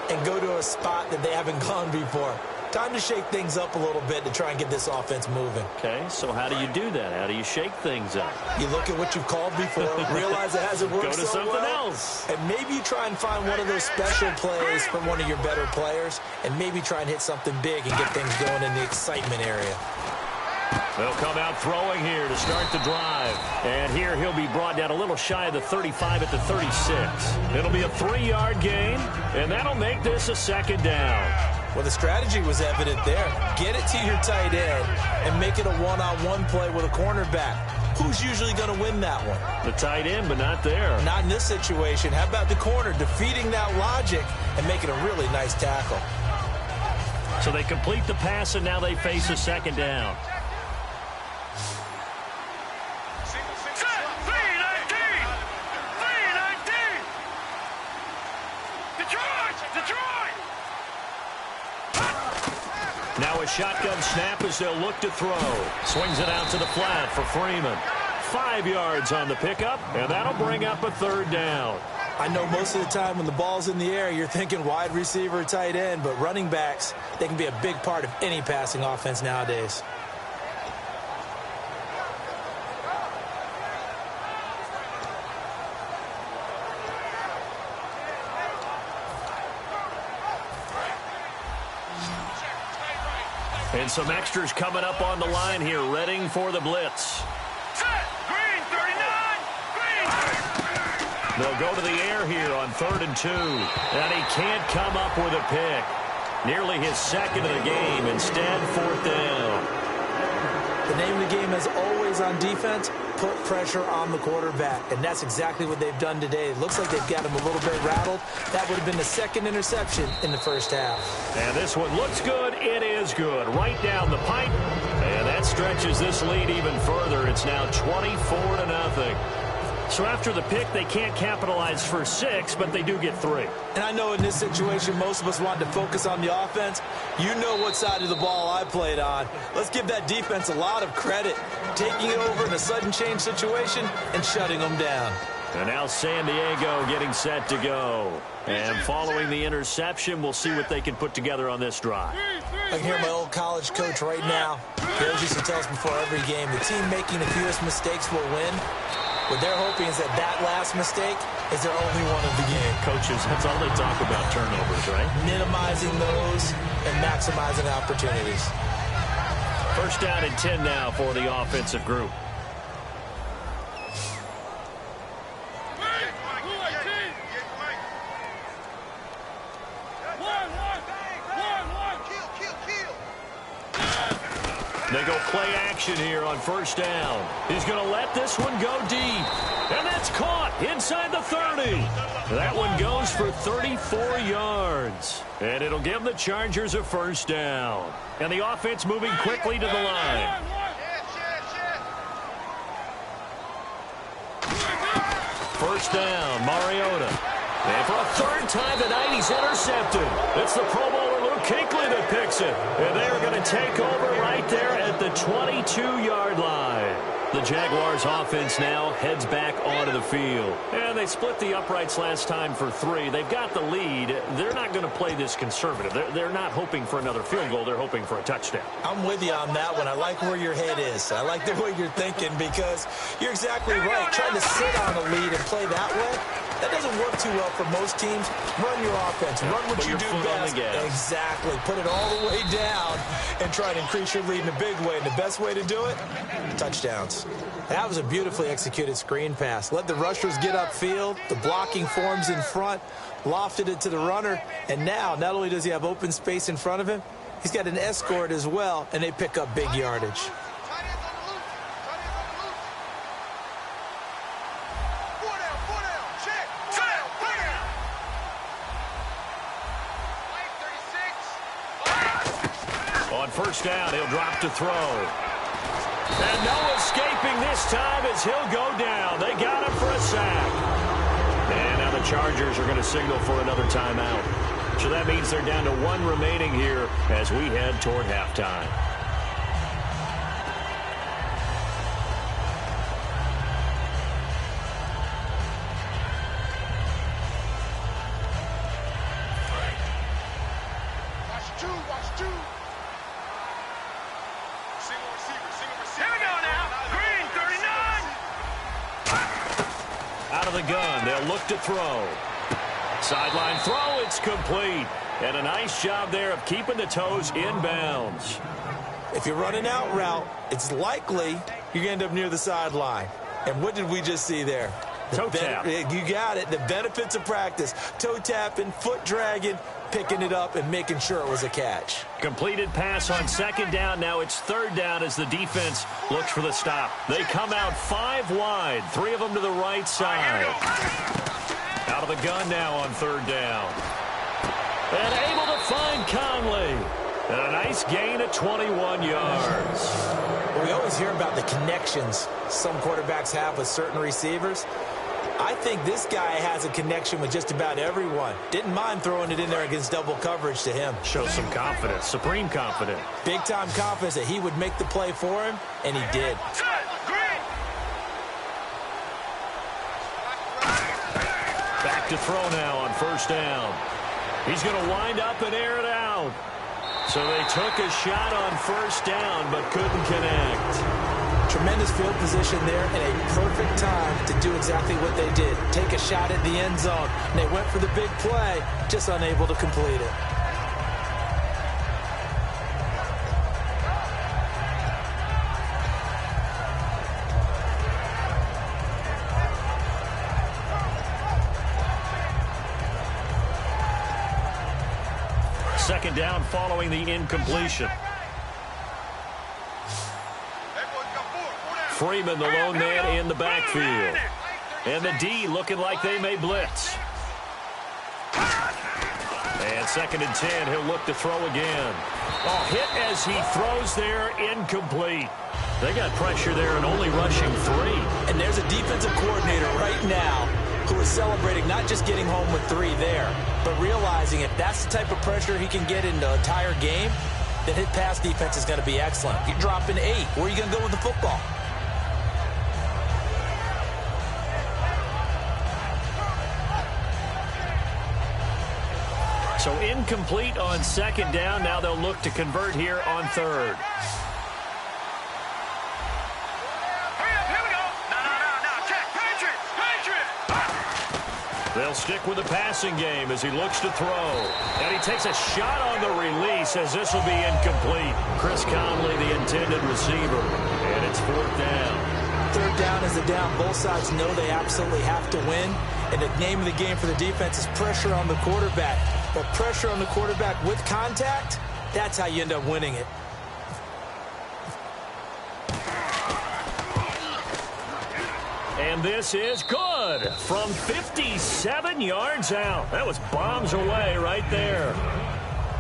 and go to a spot that they haven't gone before. Time to shake things up a little bit to try and get this offense moving. Okay, so how do you do that? How do you shake things up? You look at what you've called before, realize it hasn't worked Go to so something well, else. and maybe you try and find one of those special plays from one of your better players, and maybe try and hit something big and get things going in the excitement area. They'll come out throwing here to start the drive. And here he'll be brought down a little shy of the 35 at the 36. It'll be a 3-yard gain, and that'll make this a 2nd down. Well, the strategy was evident there. Get it to your tight end and make it a one-on-one play with a cornerback. Who's usually going to win that one? The tight end, but not there. Not in this situation. How about the corner defeating that logic and making a really nice tackle? So they complete the pass, and now they face a 2nd down. Now a shotgun snap as they'll look to throw. Swings it out to the flat for Freeman. 5 yards on the pickup, and that'll bring up a 3rd down. I know most of the time when the ball's in the air, you're thinking wide receiver, tight end, but running backs, they can be a big part of any passing offense nowadays. And some extras coming up on the line here, readying for the blitz. Set! Green, 39! Green! They'll go to the air here on 3rd and 2. And he can't come up with a pick. Nearly his 2nd of the game. Instead, 4th down. The name of the game, as always on defense, put pressure on the quarterback. And that's exactly what they've done today. It looks like they've got him a little bit rattled. That would have been the 2nd interception in the 1st half. And this one looks good. It is good. Right down the pipe. And that stretches this lead even further. It's now 24-0. So after the pick, they can't capitalize for 6, but they do get 3. And I know in this situation, most of us wanted to focus on the offense. You know what side of the ball I played on. Let's give that defense a lot of credit, taking it over in a sudden change situation and shutting them down. And now San Diego getting set to go. And following the interception, we'll see what they can put together on this drive. I can hear my old college coach right now. He always used to tell us before every game, the team making the fewest mistakes will win. What they're hoping is that that last mistake is their only one of the game. Coaches, that's all they talk about, turnovers, right? Minimizing those and maximizing opportunities. 1st down and 10 now for the offensive group. They go play action here on first down. He's going to let this one go deep. And that's caught inside the 30. That one goes for 34 yards. And it'll give the Chargers a first down. And the offense moving quickly to the line. First down, Mariota. And for a third time tonight, he's intercepted. It's the Pro Bowler Luke Kuechly that picks it. And they're going to take over right there at the 22-yard line. The Jaguars offense now heads back onto the field. And they split the uprights last time for 3. They've got the lead. They're not going to play this conservative. They're not hoping for another field goal. They're hoping for a touchdown. I'm with you on that one. I like where your head is. I like the way you're thinking because you're exactly right. Trying to sit on a lead and play that way, that doesn't work too well for most teams. Run your offense. Run what you do best. Exactly. Put it all the way down and try to increase your lead in a big way. And the best way to do it, touchdowns. That was a beautifully executed screen pass. Let the rushers get upfield. The blocking forms in front. Lofted it to the runner. And now, not only does he have open space in front of him, he's got an escort as well, and they pick up big yardage. On first down, he'll drop to throw. And no escaping this time as he'll go down. They got him for a sack. And now the Chargers are going to signal for another timeout. So that means they're down to 1 remaining here as we head toward halftime. To throw. Sideline throw, it's complete. And a nice job there of keeping the toes in bounds. If you're running out route, it's likely you're going to end up near the sideline. And what did we just see there? Toe tap. You got it. The benefits of practice. Toe tapping, foot dragging, picking it up, and making sure it was a catch. Completed pass on second down. Now it's third down as the defense looks for the stop. They come out 5 wide. 3 of them to the right side. Out of the gun now on third down. And able to find Conley. And a nice gain of 21 yards. Well, we always hear about the connections some quarterbacks have with certain receivers. I think this guy has a connection with just about everyone. Didn't mind throwing it in there against double coverage to him. Shows some confidence, supreme confidence. Big-time confidence that he would make the play for him, and he did. Back to throw now on first down. He's going to wind up and air it out. So they took a shot on first down but couldn't connect. Tremendous field position there and a perfect time to do exactly what they did. Take a shot at the end zone. And they went for the big play, just unable to complete it. Second down following the incompletion. Freeman, the lone man in the backfield. And the D looking like they may blitz. And second and 10, he'll look to throw again. Oh, hit as he throws there, incomplete. They got pressure there and only rushing 3. And there's a defensive coordinator right now who is celebrating not just getting home with 3 there, but realizing if that's the type of pressure he can get in the entire game, then his pass defense is going to be excellent. You're dropping 8. Where are you going to go with the football? So incomplete on second down. Now they'll look to convert here on third. They'll stick with the passing game as he looks to throw. And he takes a shot on the release as this will be incomplete. Chris Conley, the intended receiver. And it's fourth down. Third down is a down. Both sides know they absolutely have to win. And the name of the game for the defense is pressure on the quarterback. But pressure on the quarterback with contact, that's how you end up winning it. And this is good from 57 yards out. That was bombs away right there.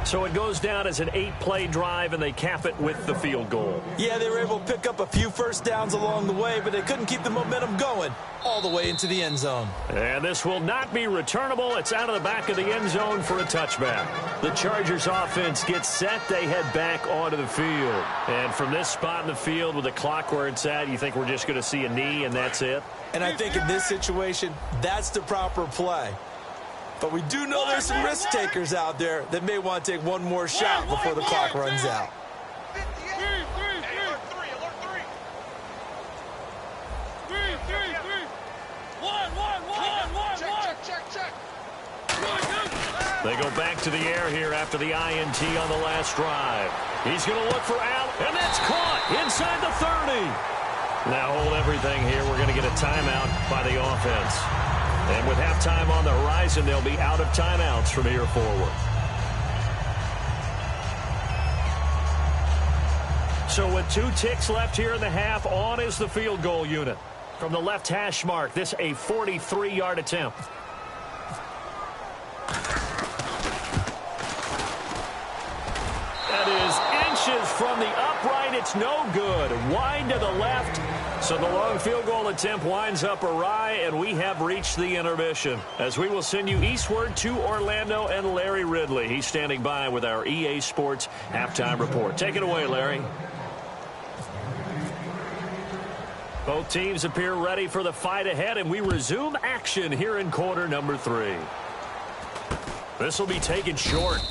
So it goes down as an 8-play drive, and they cap it with the field goal. Yeah, they were able to pick up a few first downs along the way, but they couldn't keep the momentum going all the way into the end zone. And this will not be returnable. It's out of the back of the end zone for a touchback. The Chargers offense gets set. They head back onto the field. And from this spot in the field with the clock where it's at, you think we're just going to see a knee and that's it? And I think in this situation, that's the proper play. But we do know there's some risk takers out there that may want to take one more shot before the clock runs out. They go back to the air here after the INT on the last drive. He's going to look for Allen, and that's caught inside the 30. Now hold everything here. We're going to get a timeout by the offense. And with halftime on the horizon, they'll be out of timeouts from here forward. So with 2 ticks left here in the half, on is the field goal unit. From the left hash mark, this a 43-yard attempt. That is inches from the upright. It's no good. Wide to the left. So the long field goal attempt winds up awry, and we have reached the intermission. As we will send you eastward to Orlando and Larry Ridley. He's standing by with our EA Sports halftime report. Take it away, Larry. Both teams appear ready for the fight ahead, and we resume action here in quarter number 3. This will be taken short.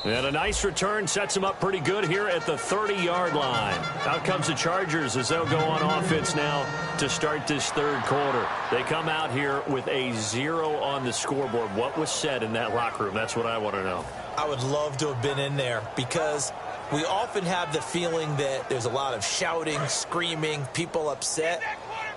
And a nice return sets them up pretty good here at the 30-yard line. Out comes the Chargers as they'll go on offense now to start this third quarter. They come out here with a 0 on the scoreboard. What was said in that locker room? That's what I want to know. I would love to have been in there because we often have the feeling that there's a lot of shouting, screaming, people upset.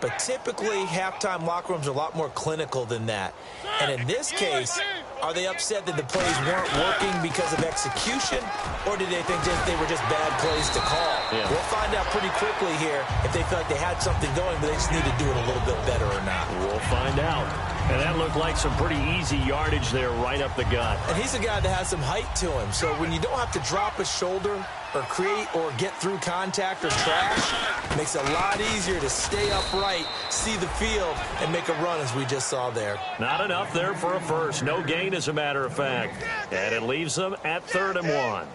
But typically, halftime locker rooms are a lot more clinical than that. And in this case, are they upset that the plays weren't working because of execution, or did they think they were just bad plays to call? Yeah. We'll find out pretty quickly here if they feel like they had something going, but they just need to do it a little bit better or not. We'll find out. And that looked like some pretty easy yardage there right up the gut. And he's a guy that has some height to him, so when you don't have to drop a shoulder or create or get through contact or trash, it makes it a lot easier to stay upright, see the field, and make a run as we just saw there. Not enough there for a first. No gain, as a matter of fact. And it leaves them at 3rd and 1.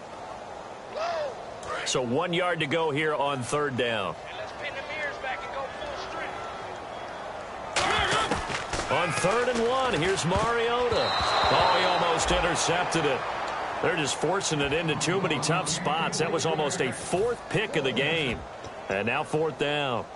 So 1 yard to go here on 3rd down. On 3rd and 1, here's Mariota. Oh, he almost intercepted it. They're just forcing it into too many tough spots. That was almost a 4th pick of the game. And now 4th down.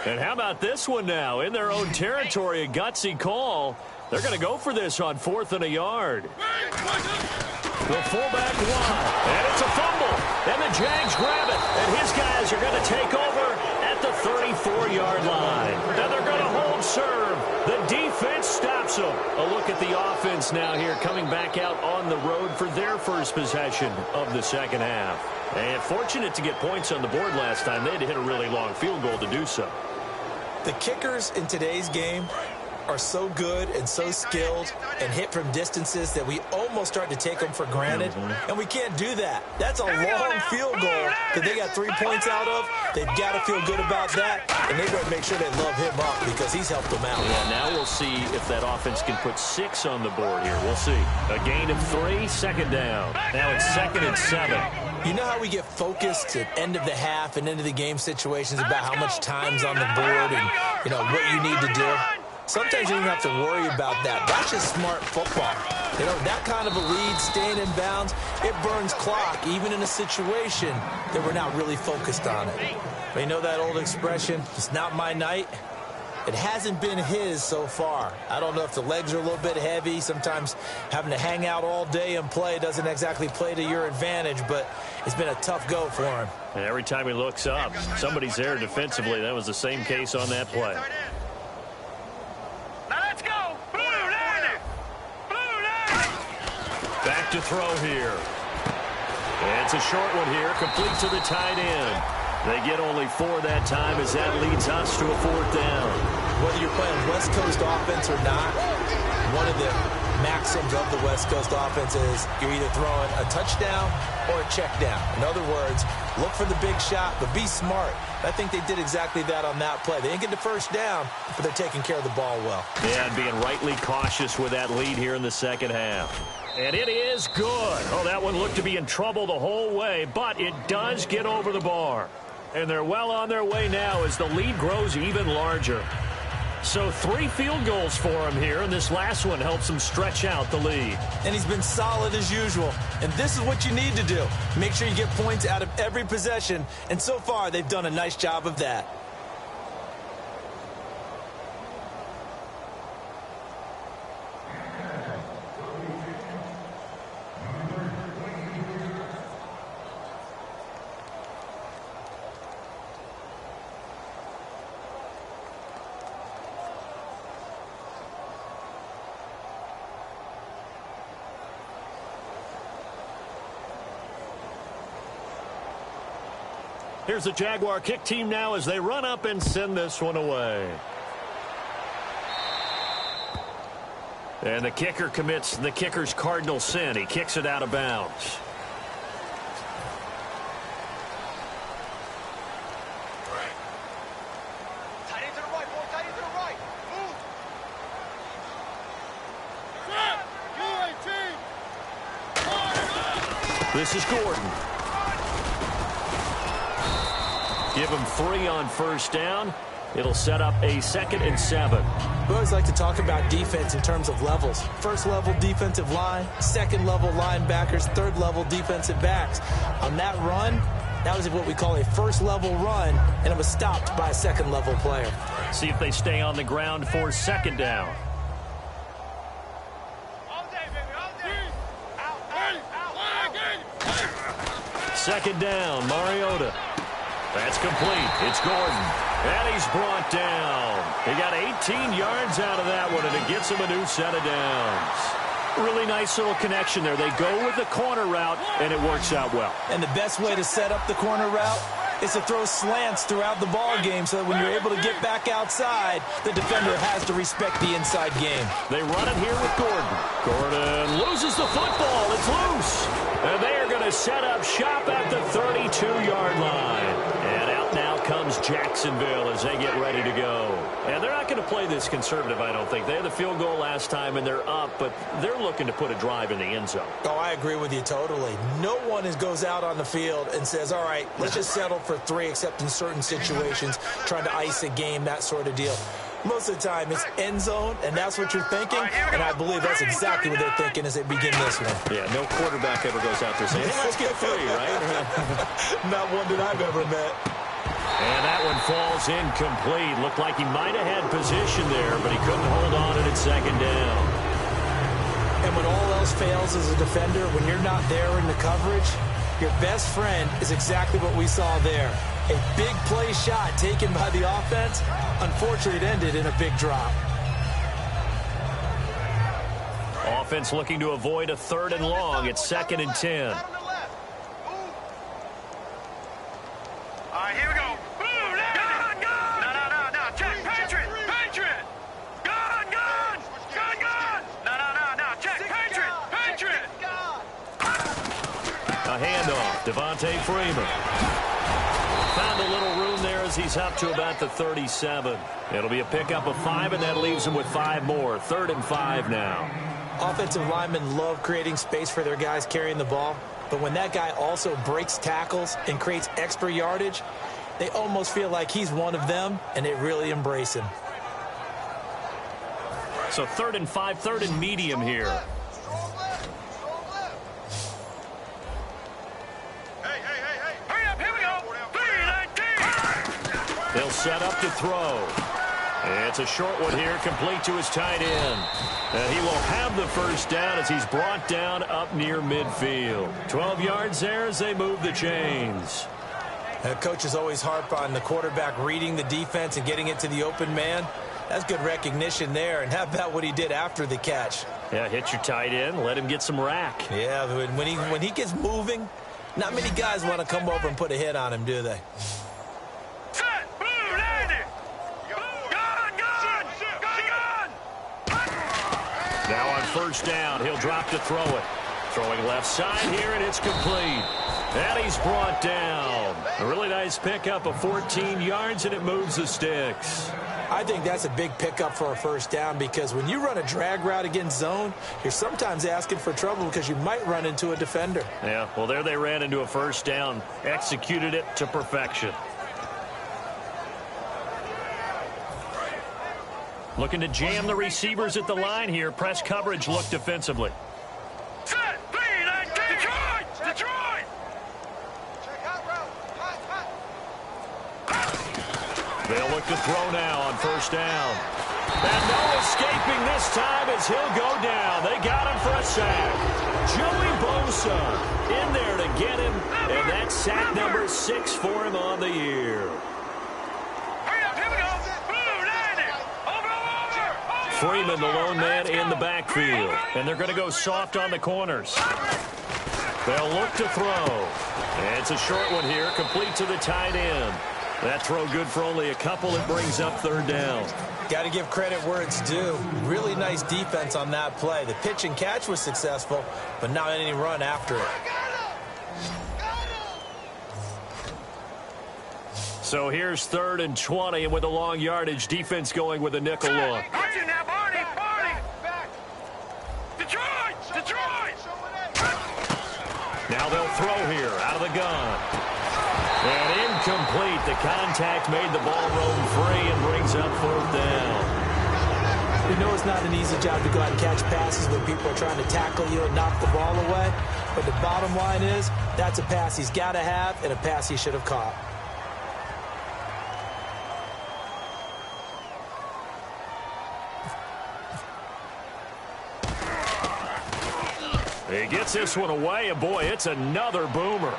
And how about this one now? In their own territory, a gutsy call. They're going to go for this on 4th and a yard. The fullback wide, and it's a fumble. And the Jags grab it, and his guys are going to take over at the 34-yard line. And they're going to hold serve. The defense stops them. A look at the offense now here, coming back out on the road for their first possession of the second half. And fortunate to get points on the board last time. They had to hit a really long field goal to do so. The kickers in today's game are so good and so skilled and hit from distances that we almost start to take them for granted, and we can't do that. That's a long field goal that they got 3 points out of. They've got to feel good about that, and they better make sure they love him up because he's helped them out. Yeah, now we'll see if that offense can put 6 on the board here. We'll see. A gain of 3, 2nd down. Now it's 2nd and 7. You know how we get focused at end of the half and into the game situations about how much time's on the board and, you know, what you need to do? Sometimes you don't have to worry about that. That's just smart football. You know, that kind of a lead, staying in bounds, it burns clock, even in a situation that we're not really focused on it. But you know that old expression, it's not my night? It hasn't been his so far. I don't know if the legs are a little bit heavy. Sometimes having to hang out all day and play doesn't exactly play to your advantage, but it's been a tough go for him. And every time he looks up, somebody's there defensively. That was the same case on that play. Now let's go. Blue line. Blue line. Back to throw here. And it's a short one here, complete to the tight end. They get only 4 that time as that leads us to a 4th down. Whether you're playing West Coast offense or not, one of the maxims of the West Coast offense is you're either throwing a touchdown or a check down. In other words, look for the big shot, but be smart. I think they did exactly that on that play. They didn't get the first down, but they're taking care of the ball well. Yeah, and being rightly cautious with that lead here in the second half. And it is good. Oh, that one looked to be in trouble the whole way, but it does get over the bar. And they're well on their way now as the lead grows even larger. So 3 field goals for him here, and this last one helps him stretch out the lead. And he's been solid as usual. And this is what you need to do. Make sure you get points out of every possession. And so far, they've done a nice job of that. Here's the Jaguar kick team now as they run up and send this one away. And the kicker commits the kicker's cardinal sin. He kicks it out of bounds. Tight end to the right, boy. Tight end to the right. Move. This is Gordon. Give him 3 on first down. It'll set up a 2nd and 7. We always like to talk about defense in terms of levels. First level defensive line, second level linebackers, third level defensive backs. On that run, that was what we call a first level run, and it was stopped by a second level player. See if they stay on the ground for 2nd down. All day, baby. All day. Out. 2nd down, Mariota. That's complete. It's Gordon. And he's brought down. He got 18 yards out of that one, and it gets him a new set of downs. Really nice little connection there. They go with the corner route, and it works out well. And the best way to set up the corner route is to throw slants throughout the ball game so that when you're able to get back outside, the defender has to respect the inside game. They run it here with Gordon. Gordon loses the football. It's loose. And they are going to set up shop at the 32-yard line. And out now comes Jacksonville as they get ready to go. And they're not going to play this conservative, I don't think. They had the field goal last time, and they're up, but they're looking to put a drive in the end zone. Oh, I agree with you totally. No one goes out on the field and says, all right, let's just settle for 3, except in certain situations, trying to ice a game, that sort of deal. Most of the time, it's end zone, and that's what you're thinking, and I believe that's exactly what they're thinking as they begin this one. Yeah, no quarterback ever goes out there saying, hey, let's get 3, right? Not one that I've ever met. And that one falls incomplete. Looked like he might have had position there, but he couldn't hold on it at 2nd down. And when all else fails as a defender, when you're not there in the coverage, your best friend is exactly what we saw there. A big play shot taken by the offense. Unfortunately, it ended in a big drop. Offense looking to avoid a 3rd and long. It's 2nd and 10. All right, here we go. Boom, gun. No. Check, Patriot. Gun. No. Check, Patriot. A handoff. Devontae Freeman. Found a little room there as he's up to about the 37. It'll be a pickup of 5, and that leaves him with 5 more. 3rd and 5 now. Offensive linemen love creating space for their guys carrying the ball, but when that guy also breaks tackles and creates extra yardage, they almost feel like he's one of them, and they really embrace him. So 3rd and 5, 3rd and medium here. Hurry up, here we go. 3-19. They'll set up to throw. It's a short one here, complete to his tight end. And he will have the first down as he's brought down up near midfield. 12 yards there as they move the chains. Coaches always harp on the quarterback reading the defense and getting it to the open man. That's good recognition there. And how about what he did after the catch? Yeah, hit your tight end, let him get some rack. Yeah, when he gets moving, not many guys want to come over and put a hit on him, do they? Now on first down, he'll drop to throw it. Throwing left side here, and it's complete. And he's brought down. A really nice pickup of 14 yards, and it moves the sticks. I think that's a big pickup for a first down because when you run a drag route against zone, you're sometimes asking for trouble because you might run into a defender. Yeah, well, there they ran into a first down, executed it to perfection. Looking to jam the receivers at the line here. Press coverage look defensively. Set, speed, Detroit! Detroit! They'll look to throw now on first down. And no escaping this time as he'll go down. They got him for a sack. Joey Bosa in there to get him. And that's sack number 6 for him on the year. Freeman, the lone man in the backfield. And they're going to go soft on the corners. They'll look to throw. And it's a short one here, complete to the tight end. That throw good for only a couple. It brings up third down. Got to give credit where it's due. Really nice defense on that play. The pitch and catch was successful, but not any run after it. So here's 3rd and 20, and with a long yardage, defense going with a nickel look. Now, Barney! Detroit! Detroit! Now they'll throw here out of the gun. And incomplete. The contact made the ball roam free and brings up 4th down. You know it's not an easy job to go out and catch passes when people are trying to tackle you and knock the ball away. But the bottom line is that's a pass he's got to have and a pass he should have caught. He gets this one away, and boy, it's another boomer.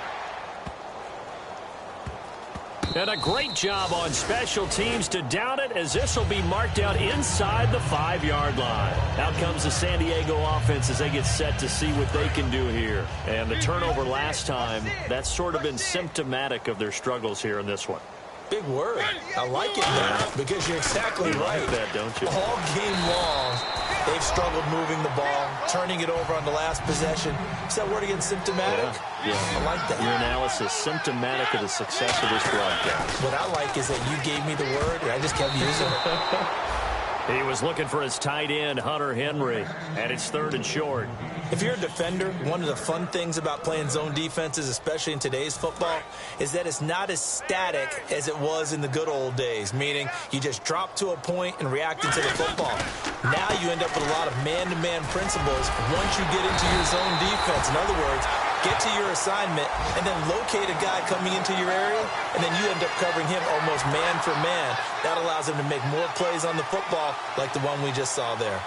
And a great job on special teams to down it, as this will be marked out inside the 5-yard line. Out comes the San Diego offense as they get set to see what they can do here. And the turnover last time, that's sort of been symptomatic of their struggles here in this one. Big word. I like it now because you're exactly right. You like that, don't you? All game long, they've struggled moving the ball, turning it over on the last possession. Is that word again, symptomatic? Yeah. I like that. Your analysis, symptomatic of the success of this broadcast. What I like is that you gave me the word, and I just kept using it. He was looking for his tight end, Hunter Henry, and it's 3rd and short. If you're a defender, one of the fun things about playing zone defenses, especially in today's football, is that it's not as static as it was in the good old days, meaning you just drop to a point and react into the football. Now you end up with a lot of man-to-man principles once you get into your zone defense. In other words, get to your assignment and then locate a guy coming into your area, and then you end up covering him almost man for man. That allows him to make more plays on the football like the one we just saw there.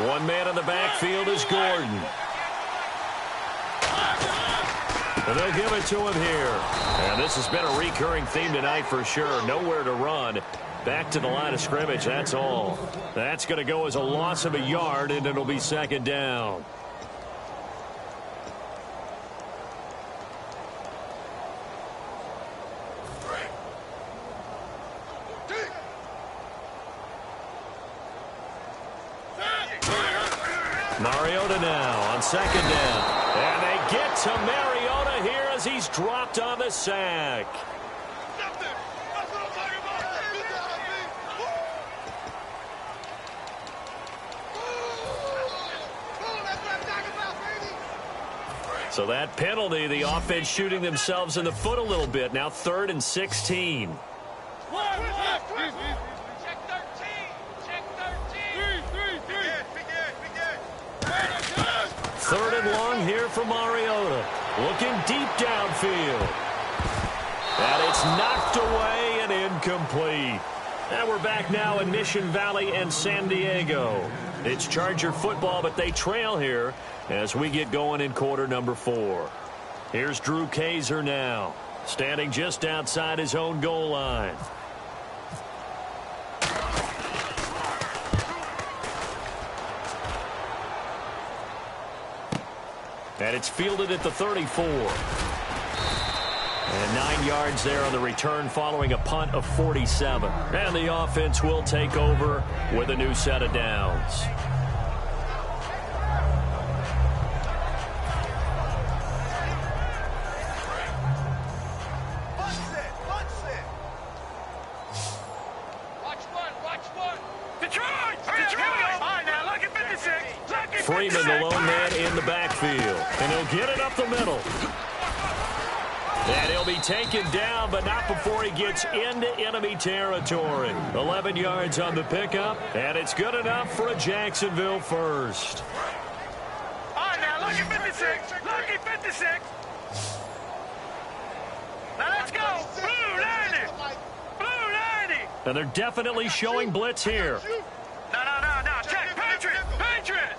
One man in the backfield is Gordon. And they'll give it to him here. And this has been a recurring theme tonight for sure. Nowhere to run. Back to the line of scrimmage, that's all. That's going to go as a loss of a yard, and it'll be 2nd down. Mariota now on 2nd down. And they get to Mariota here as he's dropped on the sack. So that penalty, the offense shooting themselves in the foot a little bit. Now 3rd and 16. Third and long here for Mariota. Looking deep downfield. And it's knocked away and incomplete. And we're back now in Mission Valley and San Diego. It's Charger football, but they trail here as we get going in quarter number 4. Here's Drew Kaiser now, standing just outside his own goal line. And it's fielded at the 34. And 9 yards there on the return following a punt of 47. And the offense will take over with a new set of downs. Freeman, the lone man in the backfield. And he'll get it up the middle. And he'll be taken down, but not before he gets into enemy territory. 11 yards on the pickup, and it's good enough for a Jacksonville first. All right, now, look at 56. Look at 56. Now, let's go. Blue 90. Blue 90. And they're definitely showing blitz here. No. Check. Patriot.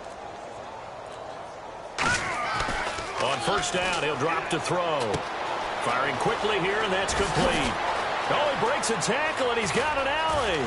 On first down, he'll drop to throw. Firing quickly here, and that's complete. Oh, he breaks a tackle, and he's got an alley.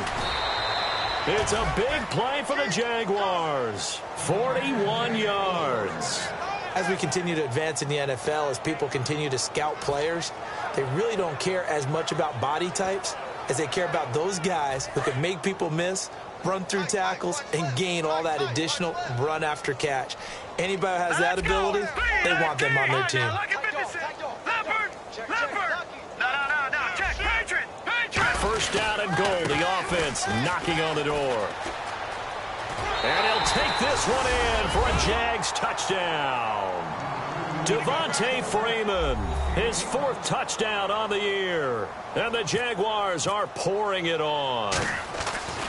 It's a big play for the Jaguars. 41 yards. As we continue to advance in the NFL, as people continue to scout players, they really don't care as much about body types as they care about those guys who can make people miss, run through tackles, and gain all that additional run after catch. Anybody who has that ability, they want them on their team. First down and goal. The offense knocking on the door. And he'll take this one in for a Jags touchdown. Devontae Freeman, his 4th touchdown on the year. And the Jaguars are pouring it on.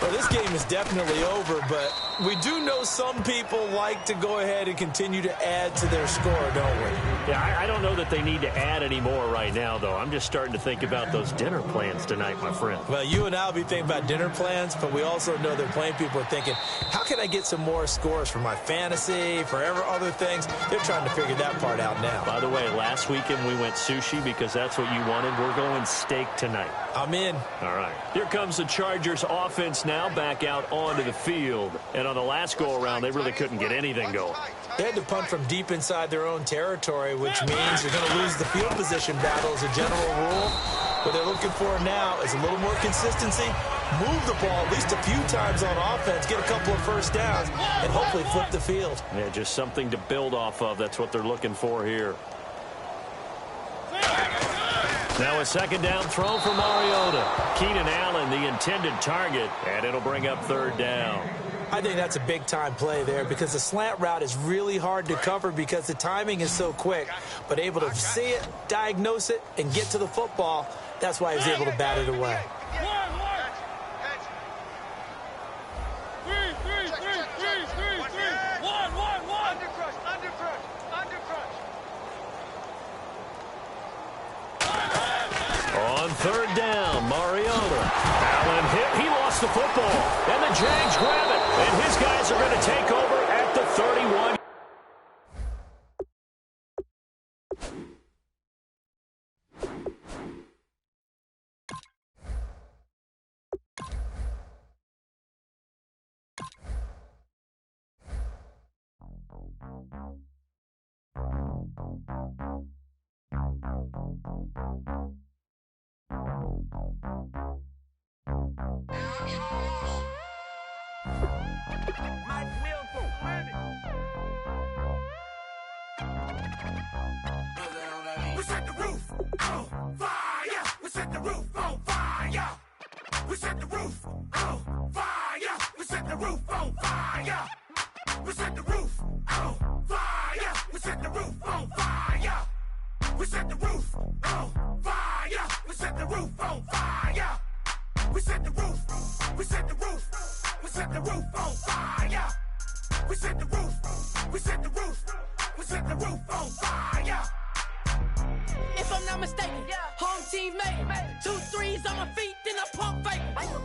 Well, this game is definitely over, but we do know some people like to go ahead and continue to add to their score, don't we? Yeah, I don't know that they need to add any more right now, though. I'm just starting to think about those dinner plans tonight, my friend. Well, you and I will be thinking about dinner plans, but we also know that playing people are thinking, how can I get some more scores for my fantasy, for other things? They're trying to figure that part out now. By the way, last weekend we went sushi because that's what you wanted. We're going steak tonight. I'm in. All right. Here comes the Chargers offense now back out onto the field. And on the last go-around, they really couldn't get anything going. They had to punt from deep inside their own territory, which means they're going to lose the field position battle as a general rule. What they're looking for now is a little more consistency, move the ball at least a few times on offense, get a couple of first downs, and hopefully flip the field. Yeah, just something to build off of. That's what they're looking for here. Now a second down throw for Mariota. Keenan Allen, the intended target, and it'll bring up 3rd down. I think that's a big-time play there because the slant route is really hard to cover because the timing is so quick. But able to see it, diagnose it, and get to the football, that's why he was able to bat it away. On 3rd down, Mariota. Allen hit. He lost the football. And the Jags grab it. And his guys are going to take over at the 31. We set the roof on fire. We set the roof on fire. We set the roof on fire. We set the roof on fire. We set the roof on fire. We set the roof on fire. We set the roof on fire. We set the roof on fire. We set the roof. We set the roof. We set the roof on fire. We set the roof. We set the roof. We set the roof on fire. If if I'm not mistaken. Home team made it. 2 threes on my feet, then I pump fake.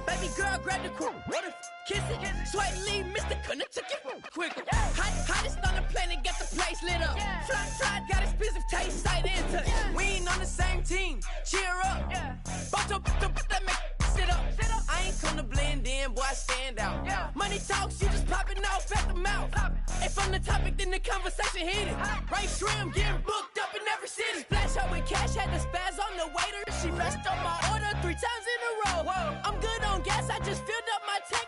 Baby girl, grab the crew. What if kiss it? Sweat leave, Mr. Couldn't took it quicker. Hottest on the planet, get the place lit up. Fly, got expensive taste, sight into it. We ain't on the same team. Cheer up. Bunch of that make sit up. I ain't come to blend in, boy, I stand out. Money talks, you just popping off at the mouth. If I'm the topic, then the conversation heated. Right shrimp, getting booked up in every city. Splash her with cash, had the spaz on the waiter. She messed up my order 3 times in a row. I'm good on gas, I just filled up my tank.